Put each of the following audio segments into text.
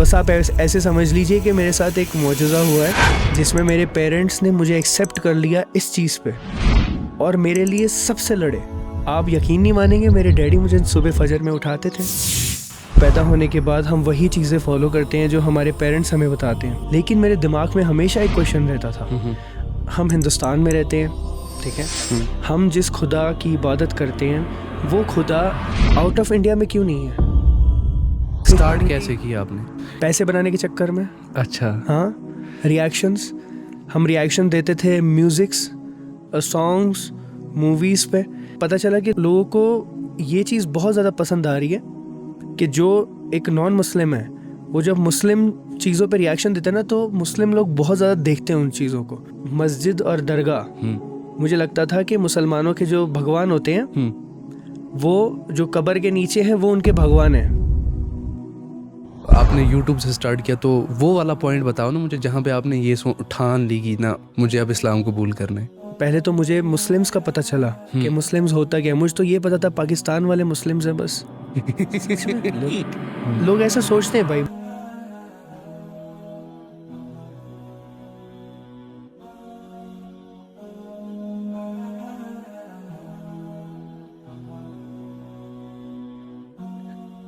बस आप ऐसे समझ लीजिए कि मेरे साथ एक मौजज़ा हुआ है जिसमें मेरे पेरेंट्स ने मुझे एक्सेप्ट कर लिया इस चीज़ पे और मेरे लिए सबसे लड़े। आप यकीन नहीं मानेंगे, मेरे डैडी मुझे सुबह फजर में उठाते थे। पैदा होने के बाद हम वही चीज़ें फॉलो करते हैं जो हमारे पेरेंट्स हमें बताते हैं, लेकिन मेरे दिमाग में हमेशा एक क्वेश्चन रहता था। हम हिंदुस्तान में रहते हैं, ठीक है, हम जिस खुदा की इबादत करते हैं वो खुदा आउट ऑफ इंडिया में क्यों नहीं है? स्टार्ट कैसे किया आपने? पैसे बनाने के चक्कर में। अच्छा। हाँ, रिएक्शंस, हम रिएक्शन देते थे म्यूजिक्स, सॉन्ग्स, मूवीज़ पे। पता चला कि लोगों को ये चीज़ बहुत ज़्यादा पसंद आ रही है कि जो एक नॉन मुस्लिम है वो जब मुस्लिम चीज़ों पे रिएक्शन देते हैं ना, तो मुस्लिम लोग बहुत ज़्यादा देखते हैं उन चीज़ों को। मस्जिद और दरगाह, मुझे लगता था कि मुसलमानों के जो भगवान होते हैं वो जो कब्र के नीचे हैं वो उनके भगवान हैं। आपने YouTube से स्टार्ट किया, तो वो वाला पॉइंट बताओ ना मुझे जहाँ पे आपने ये ठान ली कि ना मुझे अब इस्लाम कबूल करना है। पहले तो मुझे मुस्लिम्स का पता चला कि मुस्लिम्स होता क्या। मुझे तो ये पता था पाकिस्तान वाले मुस्लिम्स हैं बस। लोग ऐसा सोचते हैं भाई।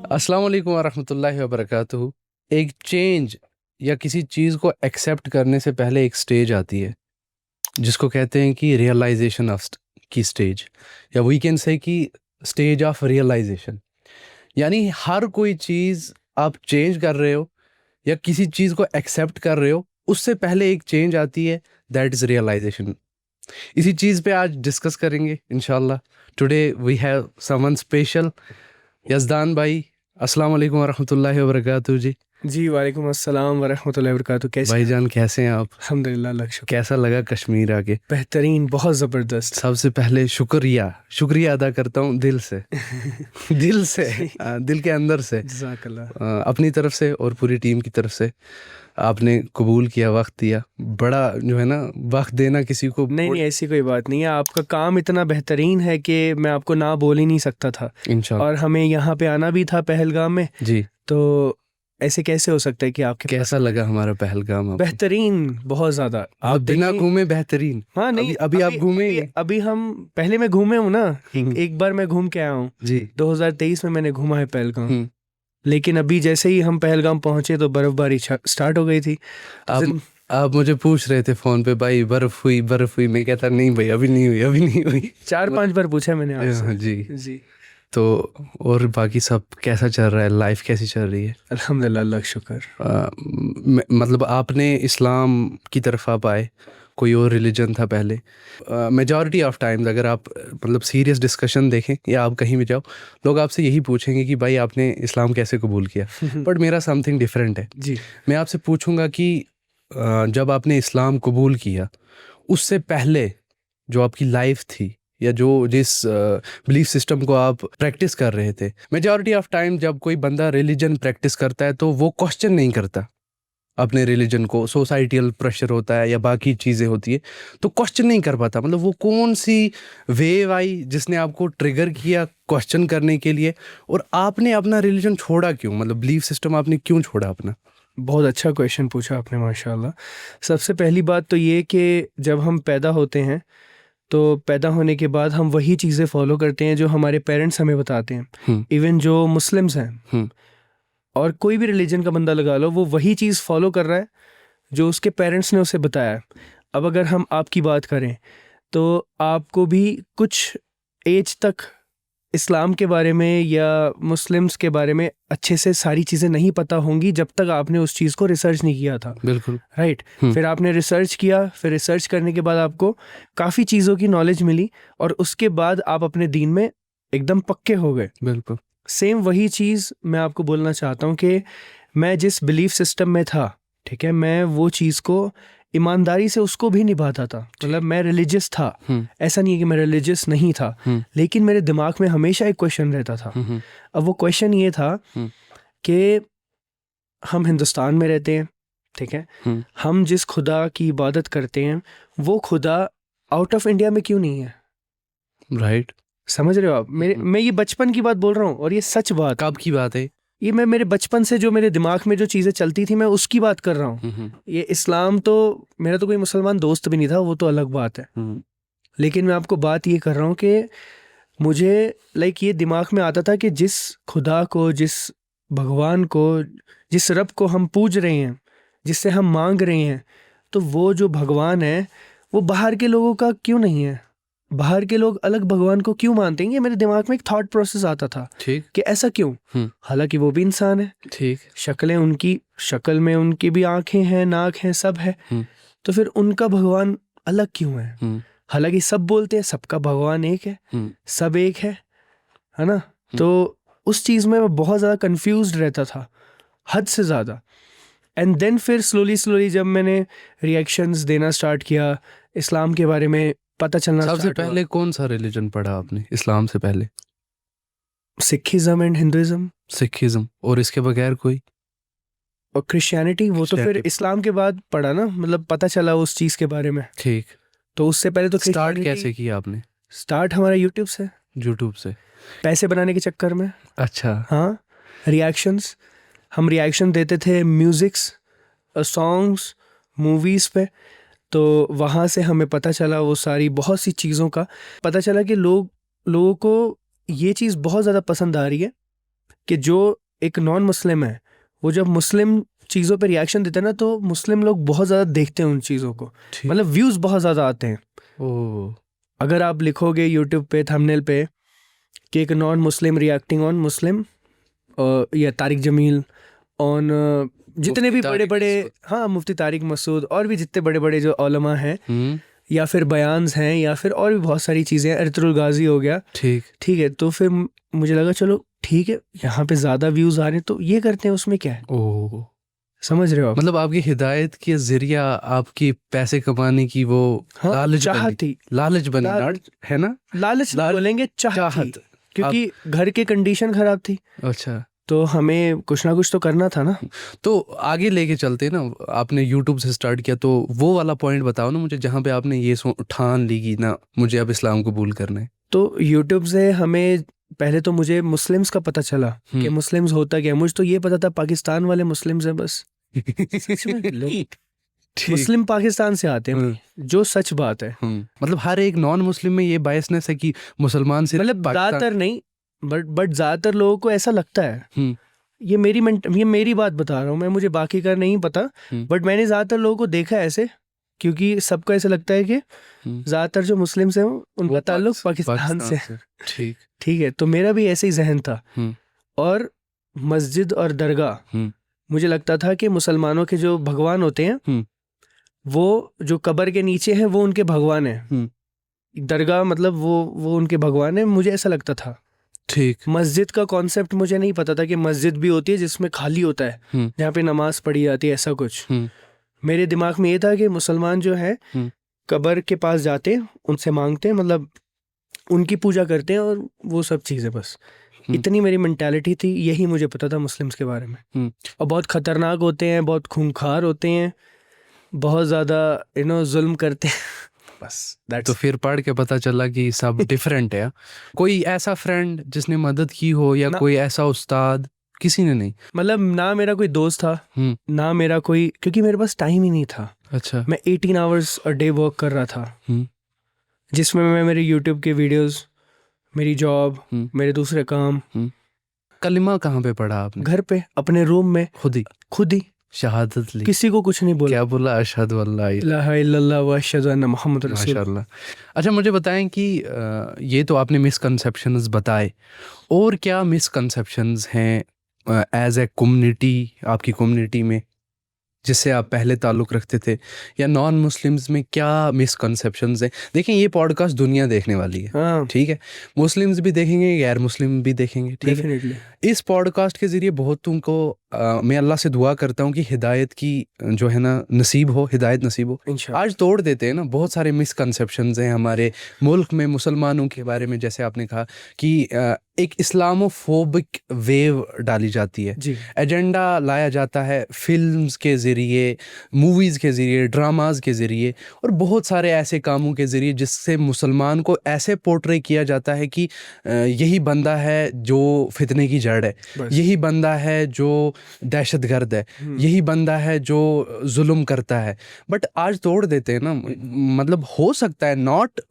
अस्सलाम वालेकुम वरहमतुल्लाहि वबरकातुहू। एक चेंज या किसी चीज़ को एक्सेप्ट करने से पहले एक स्टेज आती है जिसको कहते हैं कि रियलाइजेशन ऑफ की स्टेज, या वी कैन से कि स्टेज ऑफ रियलाइजेशन। यानी हर कोई चीज़ आप चेंज कर रहे हो या किसी चीज़ को एक्सेप्ट कर रहे हो, उससे पहले एक चेंज आती है, दैट इज़ रियलाइजेशन। इसी चीज़ पे आज डिस्कस करेंगे इंशाल्लाह। Today we have someone special, Yazdan भाई। अस्सलाम वालेकुम वरहमतुल्लाहि वबरकातुहू जी। जी वालेकुम अस्सलाम वरहमतुल्लाहि वबरकातुहू। कैसे भाईजान कैसे हैं आप? अल्हम्दुलिल्लाह, अल्लाह का शुक्र। कैसा लगा कश्मीर आके? बेहतरीन, बहुत ज़बरदस्त। सबसे पहले शुक्रिया अदा करता हूँ दिल से दिल से दिल के अंदर से, जज़ाकल्लाह। अपनी तरफ से और पूरी टीम की तरफ से। आपने कबूल किया, वक्त दिया। बड़ा जो है ना, वक्त देना किसी को नहीं, ऐसी कोई बात नहीं है। आपका काम इतना बेहतरीन है कि मैं आपको ना बोल ही नहीं सकता था। इंशाल्लाह। और हमें यहाँ पे आना भी था पहलगाम में जी। तो ऐसे कैसे हो सकता है कि आपके कैसा लगा हमारा पहलगाम आपको? बेहतरीन, बहुत ज्यादा। आप बिना घूमे बेहतरीन। हाँ नहीं, अभी आप घूमे? अभी हम पहले मैं घूमे हूँ ना, एक बार मैं घूम के आया हूँ जी। 2023 में मैंने घूमा है पहलगाम। लेकिन अभी जैसे ही हम पहलगाम पहुंचे तो बर्फबारी स्टार्ट हो गई थी। आप मुझे पूछ रहे थे फोन पे, भाई बर्फ हुई। मैं कहता नहीं भाई, अभी नहीं हुई 4-5 बार पूछा मैंने आपसे। जी। तो और बाकी सब कैसा चल रहा है? लाइफ कैसी चल रही है? अल्हम्दुलिल्लाह, अल्लाह का शुक्र। मतलब आपने इस्लाम की तरफ आप आए, कोई और रिलीजन था पहले? मेजॉरिटी ऑफ टाइम्स अगर आप मतलब सीरियस डिस्कशन देखें या आप कहीं भी जाओ, लोग आपसे यही पूछेंगे कि भाई आपने इस्लाम कैसे कबूल किया। बट मेरा समथिंग डिफरेंट है जी। मैं आपसे पूछूंगा कि जब आपने इस्लाम कबूल किया, उससे पहले जो आपकी लाइफ थी या जो जिस बिलीफ सिस्टम को आप प्रैक्टिस कर रहे थे, मेजॉरिटी ऑफ टाइम जब कोई बंदा रिलीजन प्रैक्टिस करता है तो वो क्वेश्चन नहीं करता अपने रिलीजन को। सोसाइटल प्रेशर होता है या बाकी चीज़ें होती है तो क्वेश्चन नहीं कर पाता। मतलब वो कौन सी वेव आई जिसने आपको ट्रिगर किया क्वेश्चन करने के लिए, और आपने अपना रिलीजन छोड़ा क्यों? मतलब बिलीफ सिस्टम आपने क्यों छोड़ा अपना? बहुत अच्छा क्वेश्चन पूछा आपने, माशाल्लाह। सबसे पहली बात तो ये कि जब हम पैदा होते हैं तो पैदा होने के बाद हम वही चीज़ें फॉलो करते हैं जो हमारे पेरेंट्स हमें बताते हैं। इवन जो मुस्लिम्स हैं और कोई भी रिलीजन का बंदा लगा लो, वो वही चीज़ फॉलो कर रहा है जो उसके पेरेंट्स ने उसे बताया। अब अगर हम आपकी बात करें तो आपको भी कुछ एज तक इस्लाम के बारे में या मुस्लिम्स के बारे में अच्छे से सारी चीज़ें नहीं पता होंगी जब तक आपने उस चीज़ को रिसर्च नहीं किया था। बिल्कुल राइट। फिर आपने रिसर्च किया, फिर रिसर्च करने के बाद आपको काफ़ी चीज़ों की नॉलेज मिली और उसके बाद आप अपने दीन में एकदम पक्के हो गए। बिल्कुल सेम वही चीज़ मैं आपको बोलना चाहता हूँ कि मैं जिस बिलीफ सिस्टम में था, ठीक है, मैं वो चीज़ को ईमानदारी से उसको भी निभाता था। मतलब मैं रिलीजियस था, ऐसा नहीं है कि मैं रिलीजियस नहीं था, लेकिन मेरे दिमाग में हमेशा एक क्वेश्चन रहता था। अब वो क्वेश्चन ये था कि हम हिंदुस्तान में रहते हैं, ठीक है, हम जिस खुदा की इबादत करते हैं वो खुदा आउट ऑफ इंडिया में क्यों नहीं है? राइट। समझ रहे हो आप? मैं ये बचपन की बात बोल रहा हूँ और ये सच बात। कब की बात है? ये मैं मेरे बचपन से जो मेरे दिमाग में जो चीज़ें चलती थी मैं उसकी बात कर रहा हूँ। ये इस्लाम तो मेरा तो कोई मुसलमान दोस्त भी नहीं था, वो तो अलग बात है। लेकिन मैं आपको बात ये कर रहा हूँ कि मुझे लाइक ये दिमाग में आता था कि जिस खुदा को, जिस भगवान को, जिस रब को हम पूज रहे हैं, जिससे हम मांग रहे हैं, तो वो जो भगवान है वो बाहर के लोगों का क्यों नहीं है? बाहर के लोग अलग भगवान को क्यों मानते हैं? ये मेरे दिमाग में एक थॉट प्रोसेस आता था ठीक कि ऐसा क्यों? हालांकि वो भी इंसान है, ठीक शक्लें उनकी, शक्ल में उनकी भी आंखें हैं, नाक हैं, सब है, तो फिर उनका भगवान अलग क्यों है? हालांकि सब बोलते हैं सबका भगवान एक है, सब एक है ना? तो उस चीज़ में मैं बहुत ज़्यादा कंफ्यूज्ड रहता था, हद से ज़्यादा। एंड देन फिर स्लोली जब मैंने रिएक्शंस देना स्टार्ट किया, इस्लाम के बारे में पता चलना सबसे स्टार्ट पहले कौन सा रिलीजन पढ़ा आपने इस्लाम से पहले? सिखिज्म एंड हिंदुइज्म सिखिज्म, और इसके बगैर कोई? और क्रिश्चियनिटी, वो तो फिर Christianity। इस्लाम के बाद पढ़ा ना, मतलब पता चला उस चीज़ के बारे में। ठीक। तो उससे पहले तो स्टार्ट Christianity- कैसे किया आपने? स्टार्ट हमारा यूट्यूब से, यूट्यूब से? पैसे बनाने के चक्कर में। अच्छा। हाँ, रिएक्शंस, हम रिएक्शन देते थे म्यूज़िक्स, सॉन्ग्स, मूवीज़ पे। तो वहाँ से हमें पता चला वो सारी बहुत सी चीज़ों का पता चला कि लोगों को ये चीज़ बहुत ज़्यादा पसंद आ रही है कि जो एक नॉन मुस्लिम है वो जब मुस्लिम चीज़ों पे रिएक्शन देता है ना, तो मुस्लिम लोग बहुत ज़्यादा देखते हैं उन चीज़ों को, मतलब व्यूज़ बहुत ज़्यादा आते हैं। ओह। अगर आप लिखोगे यूट्यूब पे थंबनेल पे कि एक नॉन मुस्लिम रिएक्टिंग ऑन मुस्लिम, या तारिक जमील ऑन, जितने भी बड़े बड़े, हाँ, मुफ्ती तारिक मसूद, और भी जितने बड़े बड़े जो उलमा हैं, या फिर बयान्स हैं, या फिर और भी बहुत सारी चीज़ें, अर्तुल गाजी हो गया। ठीक है, तो फिर मुझे लगा चलो ठीक है, यहाँ पे ज़्यादा व्यूज़ आ रहे हैं तो ये करते हैं, उसमें क्या है। ओह, समझ रहे हो आप? मतलब आपकी हिदायत के जरिया आपकी पैसे कमाने की वो लालच बनी है ना? लालच बोलेंगे, चाहत, क्योंकि घर की कंडीशन खराब थी। अच्छा, तो हमें कुछ ना कुछ तो करना था ना। तो आगे लेके चलते ना, आपने यूट्यूब से स्टार्ट किया, तो वो वाला पॉइंट बताओ ना मुझे जहाँ पे आपने ये ठान ली कि ना मुझे अब इस्लाम कबूल करना है। तो यूट्यूब से हमें पहले तो मुझे मुस्लिम्स का पता चला कि मुस्लिम्स होता क्या। मुझे तो ये पता था पाकिस्तान वाले मुस्लिम्स हैं बस। सच में लोग मुस्लिम पाकिस्तान से आते हैं, जो सच बात है। मतलब हर एक नॉन मुस्लिम में ये बायसनेस है कि मुसलमान से, मतलब ज़्यादातर नहीं, बट ज़्यादातर लोगों को ऐसा लगता है। ये मेरी बात बता रहा हूँ मैं, मुझे बाकी का नहीं पता, बट मैंने ज़्यादातर लोगों को देखा ऐसे, क्योंकि सबको ऐसा लगता है कि ज़्यादातर जो मुस्लिम्स हैं उनका ताल्लुक पाकिस्तान से। ठीक है, तो मेरा भी ऐसे ही जहन था। और मस्जिद और दरगाह, मुझे लगता था कि मुसलमानों के जो भगवान होते हैं वो जो कब्र के नीचे हैं वो उनके भगवान हैं। दरगाह मतलब वो उनके भगवान हैं, मुझे ऐसा लगता था। ठीक। मस्जिद का कॉन्सेप्ट मुझे नहीं पता था कि मस्जिद भी होती है जिसमें खाली होता है, जहाँ पे नमाज पढ़ी जाती है, ऐसा कुछ। मेरे दिमाग में ये था कि मुसलमान जो है कब्र के पास जाते हैं, उनसे मांगते हैं, मतलब उनकी पूजा करते हैं, और वो सब चीज़ें बस। इतनी मेरी मेंटालिटी थी, यही मुझे पता था मुस्लिम्स के बारे में। और बहुत खतरनाक होते हैं, बहुत खूंखार होते हैं, बहुत ज़्यादा जुल्म करते हैं बस। तो फिर पढ़ के पता चला कि सब डिफरेंट है। कोई ऐसा फ्रेंड जिसने मदद की हो, या कोई ऐसा उस्ताद? किसी ने नहीं? मतलब ना मेरा कोई दोस्त था, ना मेरा कोई, क्योंकि मेरे पास टाइम ही नहीं था। अच्छा। मैं 18 आवर्स अ डे वर्क कर रहा था, जिसमें मैं मेरे यूट्यूब के वीडियोस, मेरी जॉब, मेरे दूसरे काम। कलिमा कहाँ पे पढ़ा आपने? घर पे, अपने रूम में, खुद ही शहादत ली? किसी को कुछ नहीं बोला। क्या बोला? अशहदु अल्ला इलाहा इल्लल्लाह व अशहदु अन्ना मुहम्मद रसूलुल्लाह। माशाअल्लाह। अच्छा, मुझे बताएं कि ये तो आपने मिसकंसेप्शंस बताए, और क्या मिसकंसेप्शंस हैं एज ए कम्युनिटी, आपकी कम्युनिटी में जिससे आप पहले ताल्लुक़ रखते थे, या नॉन मुस्लिम्स में क्या मिसकंसेप्शंस हैं? देखें, ये पॉडकास्ट दुनिया देखने वाली है, ठीक है? मुस्लिम्स भी देखेंगे, गैर मुस्लिम भी देखेंगे, ठीक है? इस पॉडकास्ट के ज़रिए बहुतों को मैं अल्लाह से दुआ करता हूँ कि हिदायत की जो है ना नसीब हो, हिदायत नसीब हो। इंशाल्लाह। आज तोड़ देते हैं ना, बहुत सारे मिसकंसेप्शंस हैं हमारे मुल्क में मुसलमानों के बारे में। जैसे आपने कहा कि एक इस्लामोफोबिक वेव डाली जाती है, जी एजेंडा लाया जाता है फिल्म्स के ज़रिए, मूवीज़ के ज़रिए, ड्रामाज के ज़रिए और बहुत सारे ऐसे कामों के ज़रिए जिससे मुसलमान को ऐसे पोर्ट्रे किया जाता है कि यही बंदा है जो फितने की जड़ है, बस। यही बंदा है जो दहशतगर्द है, यही बंदा है जो जुल्म करता है। बट आज तोड़ देते हैं ना, मतलब हो सकता है नॉट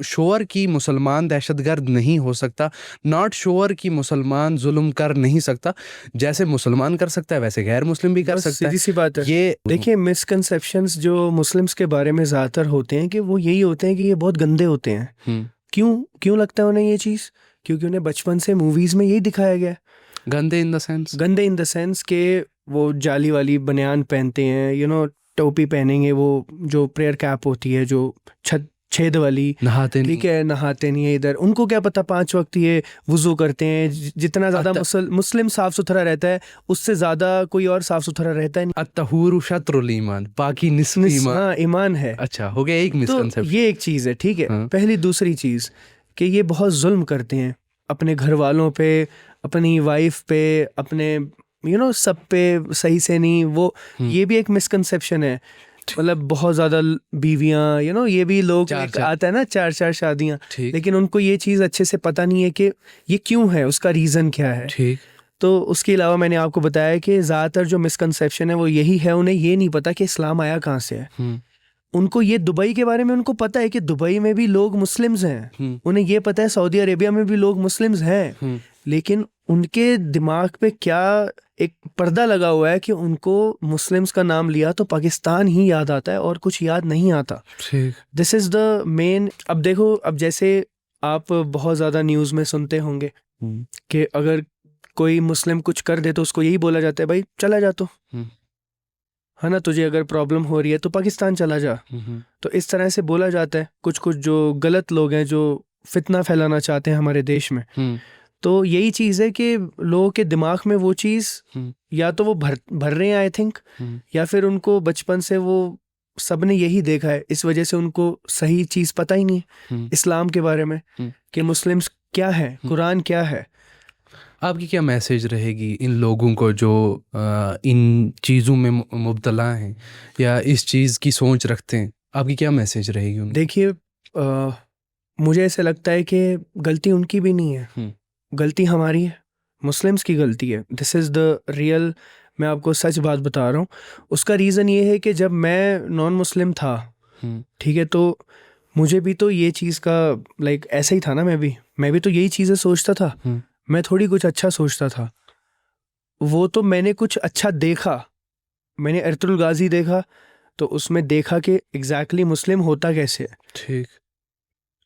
श्योर कि मुसलमान दहशतगर्द नहीं हो सकता, नॉट श्योर कि मुसलमान जुल्म कर नहीं सकता। जैसे मुसलमान कर सकता है वैसे गैर मुस्लिम भी कर बस सकता है। सीधी सी बात है। ये देखिए मिसकंसेप्शंस जो मुस्लिम्स के बारे में ज़्यादातर होते हैं कि वो यही होते हैं कि ये बहुत गंदे होते हैं। क्यों लगता है उन्हें ये चीज़? क्योंकि उन्हें बचपन से मूवीज़ में यही दिखाया गया है। गंदे इन द सेंस, गंदे इन द सेंस के वो जाली वाली बनियान पहनते हैं, टोपी पहनेंगे, वो जो प्रेयर कैप होती है जो छेद वाली, नहाते नहीं। ठीक है, नहाते नहीं है इधर। उनको क्या पता 5 वक्त ये वुज़ू करते हैं। जितना ज़्यादा मुस्लिम साफ़ सुथरा रहता है उससे ज़्यादा कोई और साफ़ सुथरा रहता है नहीं। अत्तहूरु शत्रुल ईमान, बाकी निस्फ ईमान। हाँ, ईमान है। अच्छा, हो गया एक तो मिसकंसेप्शन। ये एक चीज़ है, ठीक है। हाँ। पहली दूसरी चीज़ कि ये बहुत जुल्म करते हैं अपने घर वालों पे, अपनी वाइफ पे, अपने सब पे सही से नहीं। वो ये भी एक मिसकंसेप्शन है। मतलब बहुत ज़्यादा बीवियाँ, ये भी लोग आता है ना, 4 शादियाँ, लेकिन उनको ये चीज़ अच्छे से पता नहीं है कि ये क्यों है, उसका रीज़न क्या है। ठीक। तो उसके अलावा मैंने आपको बताया कि ज़्यादातर जो मिसकंसेप्शन है वो यही है, उन्हें ये नहीं पता कि इस्लाम आया कहाँ से है। उनको ये दुबई के बारे में उनको पता है कि दुबई में भी लोग मुस्लिम्स हैं, उन्हें ये पता है सऊदी अरेबिया में भी लोग मुस्लिम्स हैं, लेकिन उनके दिमाग पे क्या एक पर्दा लगा हुआ है कि उनको मुस्लिम्स का नाम लिया तो पाकिस्तान ही याद आता है और कुछ याद नहीं आता। This is the main. अब देखो, अब जैसे आप बहुत ज़्यादा न्यूज़ में सुनते होंगे कि अगर कोई मुस्लिम कुछ कर दे तो उसको यही बोला जाता है, भाई चला जा, तो है ना, तुझे अगर प्रॉब्लम हो रही है तो पाकिस्तान चला जा। तो इस तरह से बोला जाता है कुछ जो गलत लोग हैं जो फितना फैलाना चाहते हैं हमारे देश में। तो यही चीज़ है कि लोगों के दिमाग में वो चीज़ या तो वो भर रहे हैं, आई थिंक, या फिर उनको बचपन से वो सब ने यही देखा है, इस वजह से उनको सही चीज़ पता ही नहीं है इस्लाम के बारे में कि मुस्लिम्स क्या है, कुरान क्या है। आपकी क्या मैसेज रहेगी इन लोगों को जो इन चीज़ों में मुब्तला हैं या इस चीज़ की सोच रखते हैं? आपकी क्या मैसेज रहेगी उनको? देखिए, मुझे ऐसा लगता है कि गलती उनकी भी नहीं है, गलती हमारी है, मुस्लिम्स की गलती है। दिस इज़ द रियल, मैं आपको सच बात बता रहा हूँ। उसका रीज़न ये है कि जब मैं नॉन मुस्लिम था, ठीक है, तो मुझे भी तो ये चीज़ का लाइक ऐसा ही था ना, मैं भी तो यही चीज़ें सोचता था। मैं थोड़ी कुछ अच्छा सोचता था। वो तो मैंने कुछ अच्छा देखा, मैंने अर्तुल गाजी देखा तो उसमें देखा कि एग्जैक्टली मुस्लिम होता कैसे है। ठीक।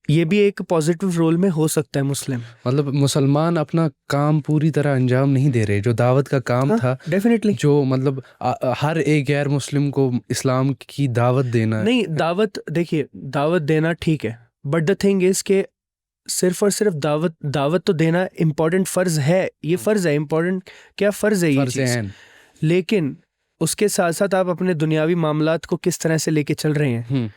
ये भी एक पॉजिटिव रोल में हो सकता है मुस्लिम। मतलब मुसलमान अपना काम पूरी तरह अंजाम नहीं दे रहे, जो दावत का काम था डेफिनेटली, जो मतलब हर एक गैर मुस्लिम को इस्लाम की दावत देना नहीं, दावत, देखिए दावत देना ठीक है, बट द थिंग इज के सिर्फ और सिर्फ दावत तो देना इम्पोर्टेंट फ़र्ज़ है, ये फ़र्ज़ है, इम्पोर्टेंट क्या फ़र्ज़ है ये चीज़, लेकिन उसके साथ साथ आप अपने दुनियावी मामलात को किस तरह से लेके चल रहे हैं।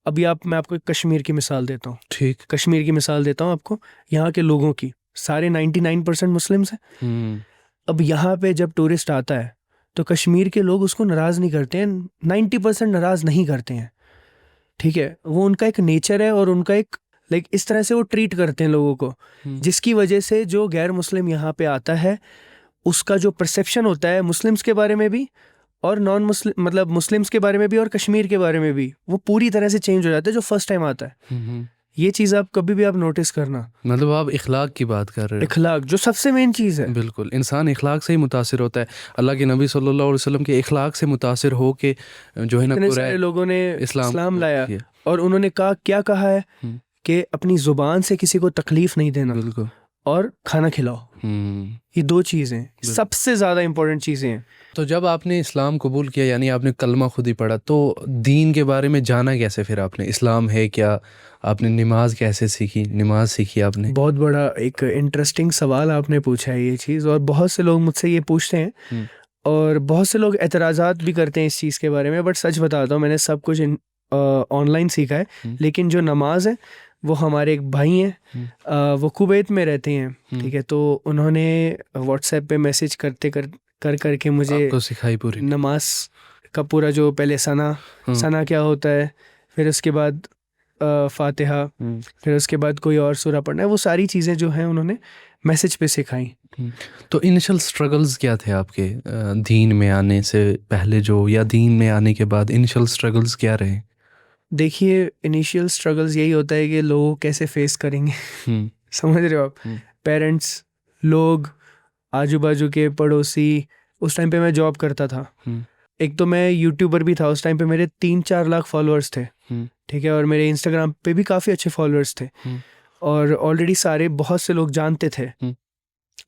मैं आपको कश्मीर की मिसाल देता हूँ। ठीक, कश्मीर की मिसाल देता हूँ आपको। यहाँ के लोगों की सारे 99% मुस्लिम्स हैं। अब यहाँ पे जब टूरिस्ट आता है तो कश्मीर के लोग उसको नाराज़ नहीं करते हैं, 90% नाराज़ नहीं करते हैं, ठीक है। वो उनका एक नेचर है और उनका एक लाइक इस तरह से वो ट्रीट करते हैं लोगों को, जिसकी वजह से जो गैर मुस्लिम यहाँ पे आता है उसका जो परसेप्शन होता है मुस्लिम्स के बारे में भी और नॉन मुस्लिम मतलब मुस्लिम्स के बारे में भी और कश्मीर के बारे में भी, वो पूरी तरह से चेंज हो जाता है जो फर्स्ट टाइम आता है। ये चीज़ आप कभी भी आप नोटिस करना। मतलब आप इखलाक की बात कर रहे हो। इखलाक जो सबसे मेन चीज़ है। बिल्कुल, इंसान इखलाक से ही मुतासिर होता है। अल्लाह के नबी सल्लल्लाहु अलैहि वसल्लम के इखलाक से मुतासिर हो के जो है ना पूरे लोगों ने इस्लाम लाया और उन्होंने क्या कहा है कि अपनी ज़ुबान से किसी को तकलीफ़ नहीं देना। बिल्कुल। और खाना खिलाओ। ये 2 चीज़ें सबसे ज़्यादा इम्पोर्टेंट चीज़ें हैं। तो जब आपने इस्लाम कबूल किया, यानी आपने कलमा खुद ही पढ़ा, तो दीन के बारे में जाना कैसे फिर आपने? इस्लाम है क्या? आपने नमाज कैसे सीखी? नमाज सीखी आपने? बहुत बड़ा एक इंटरेस्टिंग सवाल आपने पूछा है ये चीज़, और बहुत से लोग मुझसे ये पूछते हैं और बहुत से लोग एतराज़ात भी करते हैं इस चीज़ के बारे में। बट सच बताता हूँ, मैंने सब कुछ ऑनलाइन सीखा है। लेकिन जो नमाज है वो हमारे एक भाई हैं, वो कुवैत में रहते हैं, ठीक है। तो उन्होंने व्हाट्सएप पे मैसेज करके मुझे आपको सिखाई पूरी नमाज का पूरा, जो पहले सना क्या होता है, फिर उसके बाद फातिहा, फिर उसके बाद कोई और सूरा पढ़ना है, वो सारी चीज़ें जो हैं उन्होंने मैसेज पे सिखाई। तो इनिशियल स्ट्रगल्स क्या थे आपके दीन में आने से पहले, जो, या दीन में आने के बाद इनिशियल स्ट्रगल्स क्या रहे? देखिए, इनिशियल स्ट्रगल्स यही होता है कि लोग कैसे फेस करेंगे। समझ रहे हो आप? पेरेंट्स, लोग, आजू बाजू के पड़ोसी। उस टाइम पे मैं जॉब करता था। एक तो मैं यूट्यूबर भी था। उस टाइम पे मेरे 3-4 लाख फॉलोअर्स थे, ठीक है। और मेरे इंस्टाग्राम पे भी काफ़ी अच्छे फॉलोअर्स थे, और ऑलरेडी सारे बहुत से लोग जानते थे।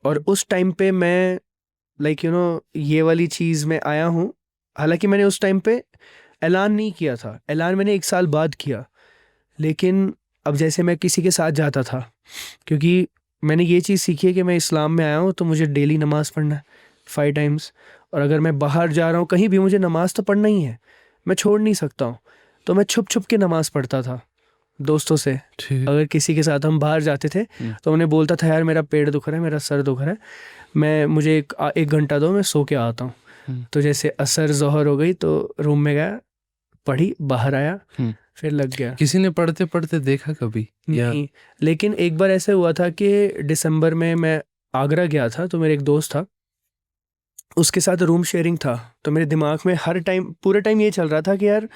और उस टाइम पे मैं ये वाली चीज़ में आया हूँ। हालांकि मैंने उस टाइम पे ऐलान नहीं किया था, ऐलान मैंने 1 साल बाद किया। लेकिन अब जैसे मैं किसी के साथ जाता था, क्योंकि मैंने ये चीज़ सीखी है कि मैं इस्लाम में आया हूँ तो मुझे डेली नमाज़ पढ़ना है 5 टाइम्स। और अगर मैं बाहर जा रहा हूँ कहीं भी, मुझे नमाज़ तो पढ़ना ही है, मैं छोड़ नहीं सकता हूँ। तो मैं छुप छुप के नमाज़ पढ़ता था दोस्तों से। अगर किसी के साथ हम बाहर जाते थे तो उन्हें बोलता था, यार मेरा पेट दुख रहा है, मेरा सर दुख रहा है, मुझे एक घंटा दो, मैं सो के आता हूँ। तो जैसे असर ज़ोहर हो गई तो रूम में गया, पढ़ी, बाहर आया, फिर लग गया। किसी ने पढ़ते पढ़ते देखा कभी? नहीं, लेकिन एक बार ऐसे हुआ था कि दिसंबर में मैं आगरा गया था, तो मेरे एक दोस्त था, उसके साथ रूम शेयरिंग था। तो मेरे दिमाग में हर टाइम, पूरे टाइम ये चल रहा था कि यार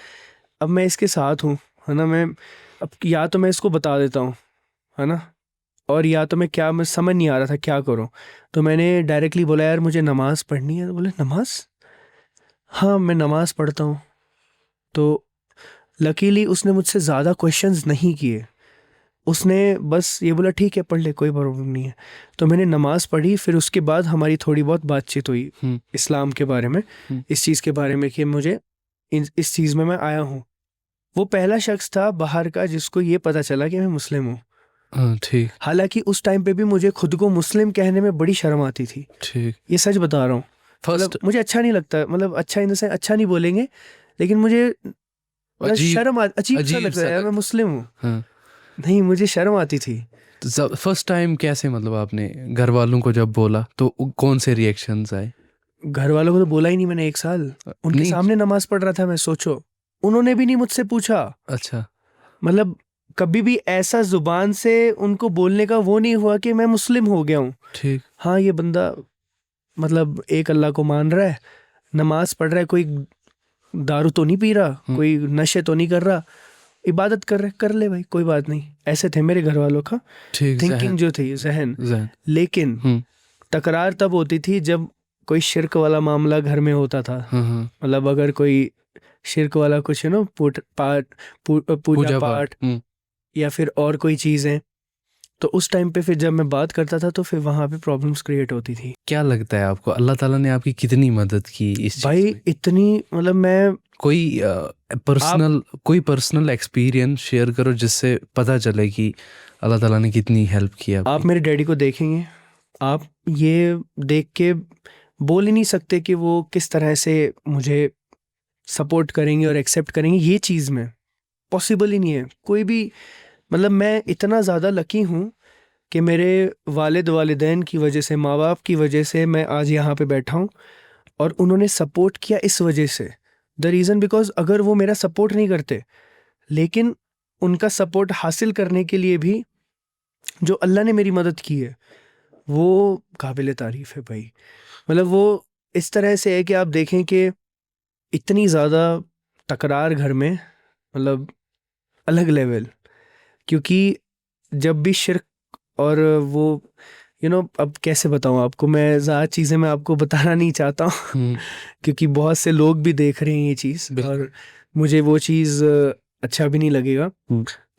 अब मैं इसके साथ हूँ, है ना। मैं अब या तो मैं इसको बता देता हूँ, है ना, और या तो मैं समझ नहीं आ रहा था क्या करूँ। तो मैंने डायरेक्टली बोला, यार मुझे नमाज़ पढ़नी है। तो बोले, नमाज़? हाँ, मैं नमाज़ पढ़ता हूँ। तो लकीली उसने मुझसे ज़्यादा क्वेश्चंस नहीं किए, उसने बस ये बोला, ठीक है पढ़ ले, कोई प्रॉब्लम नहीं है। तो मैंने नमाज़ पढ़ी। फिर उसके बाद हमारी थोड़ी बहुत बातचीत हुई इस्लाम के बारे में, इस चीज़ के बारे में कि मुझे इस चीज़ में मैं आया हूँ। वो पहला शख्स था बाहर का जिसको ये पता चला कि मैं मुस्लिम हूँ। ठीक। हालांकि उस टाइम पे भी मुझे खुद को मुस्लिम कहने में बड़ी शर्म आती थी। ठीक। ये सच बता रहा हूँ। फर्स्ट मुझे अच्छा नहीं लगता, मतलब अच्छा इन द सेंस, अच्छा नहीं बोलेंगे, लेकिन मुझे शर्म, अजीब सा लगता है, यार मैं मुस्लिम हूँ। नहीं, मुझे शर्म आती थी। तो फर्स्ट टाइम कैसे, मतलब आपने घर वालों को जब बोला तो कौन से रिएक्शंस आए? घर वालों को तो बोला ही नहीं मैंने 1 साल। उनके सामने नमाज पढ़ रहा था मैं, सोचो। उन्होंने भी नहीं मुझसे पूछा। अच्छा। मतलब कभी भी ऐसा जुबान से उनको बोलने का वो नहीं हुआ कि मैं मुस्लिम हो गया हूँ। ठीक। हाँ, ये बंदा मतलब एक अल्लाह को मान रहा है, नमाज पढ़ रहा है, कोई दारू तो नहीं पी रहा, कोई नशे तो नहीं कर रहा, इबादत कर ले भाई, कोई बात नहीं। ऐसे थे मेरे घर वालों का थिंकिंग जो थी, जहन। लेकिन तकरार तब होती थी जब कोई शिर्क वाला मामला घर में होता था। मतलब अगर कोई शिर्क वाला कुछ पूजा पाठ या फिर और कोई चीज़ें, तो उस टाइम पे फिर जब मैं बात करता था तो फिर वहाँ पे प्रॉब्लम्स क्रिएट होती थी। क्या लगता है आपको, अल्लाह ताला ने आपकी कितनी मदद की इस भाई चीज़ में? इतनी, मतलब मैं कोई पर्सनल एक्सपीरियंस शेयर करो जिससे पता चले कि अल्लाह ताला ने कितनी हेल्प की आपकी। आप मेरे डैडी को देखेंगे, आप ये देख के बोल ही नहीं सकते कि वो किस तरह से मुझे सपोर्ट करेंगे और एक्सेप्ट करेंगे। ये चीज़ में पॉसिबल ही नहीं है कोई भी। मतलब मैं इतना ज़्यादा लकी हूँ कि मेरे वालिदैन की वजह से, माँ बाप की वजह से मैं आज यहाँ पे बैठा हूँ, और उन्होंने सपोर्ट किया इस वजह से। द रीज़न बिकॉज अगर वो मेरा सपोर्ट नहीं करते, लेकिन उनका सपोर्ट हासिल करने के लिए भी जो अल्लाह ने मेरी मदद की है वो काबिल तारीफ़ है भाई। मतलब वो इस तरह से है कि आप देखें कि इतनी ज़्यादा तकरार घर में, मतलब अलग लेवल। क्योंकि जब भी शिर्क और वो अब कैसे बताऊँ आपको, मैं ज़्यादा चीज़ें मैं आपको बताना नहीं चाहता हूँ क्योंकि बहुत से लोग भी देख रहे हैं ये चीज़, और मुझे वो चीज़ अच्छा भी नहीं लगेगा।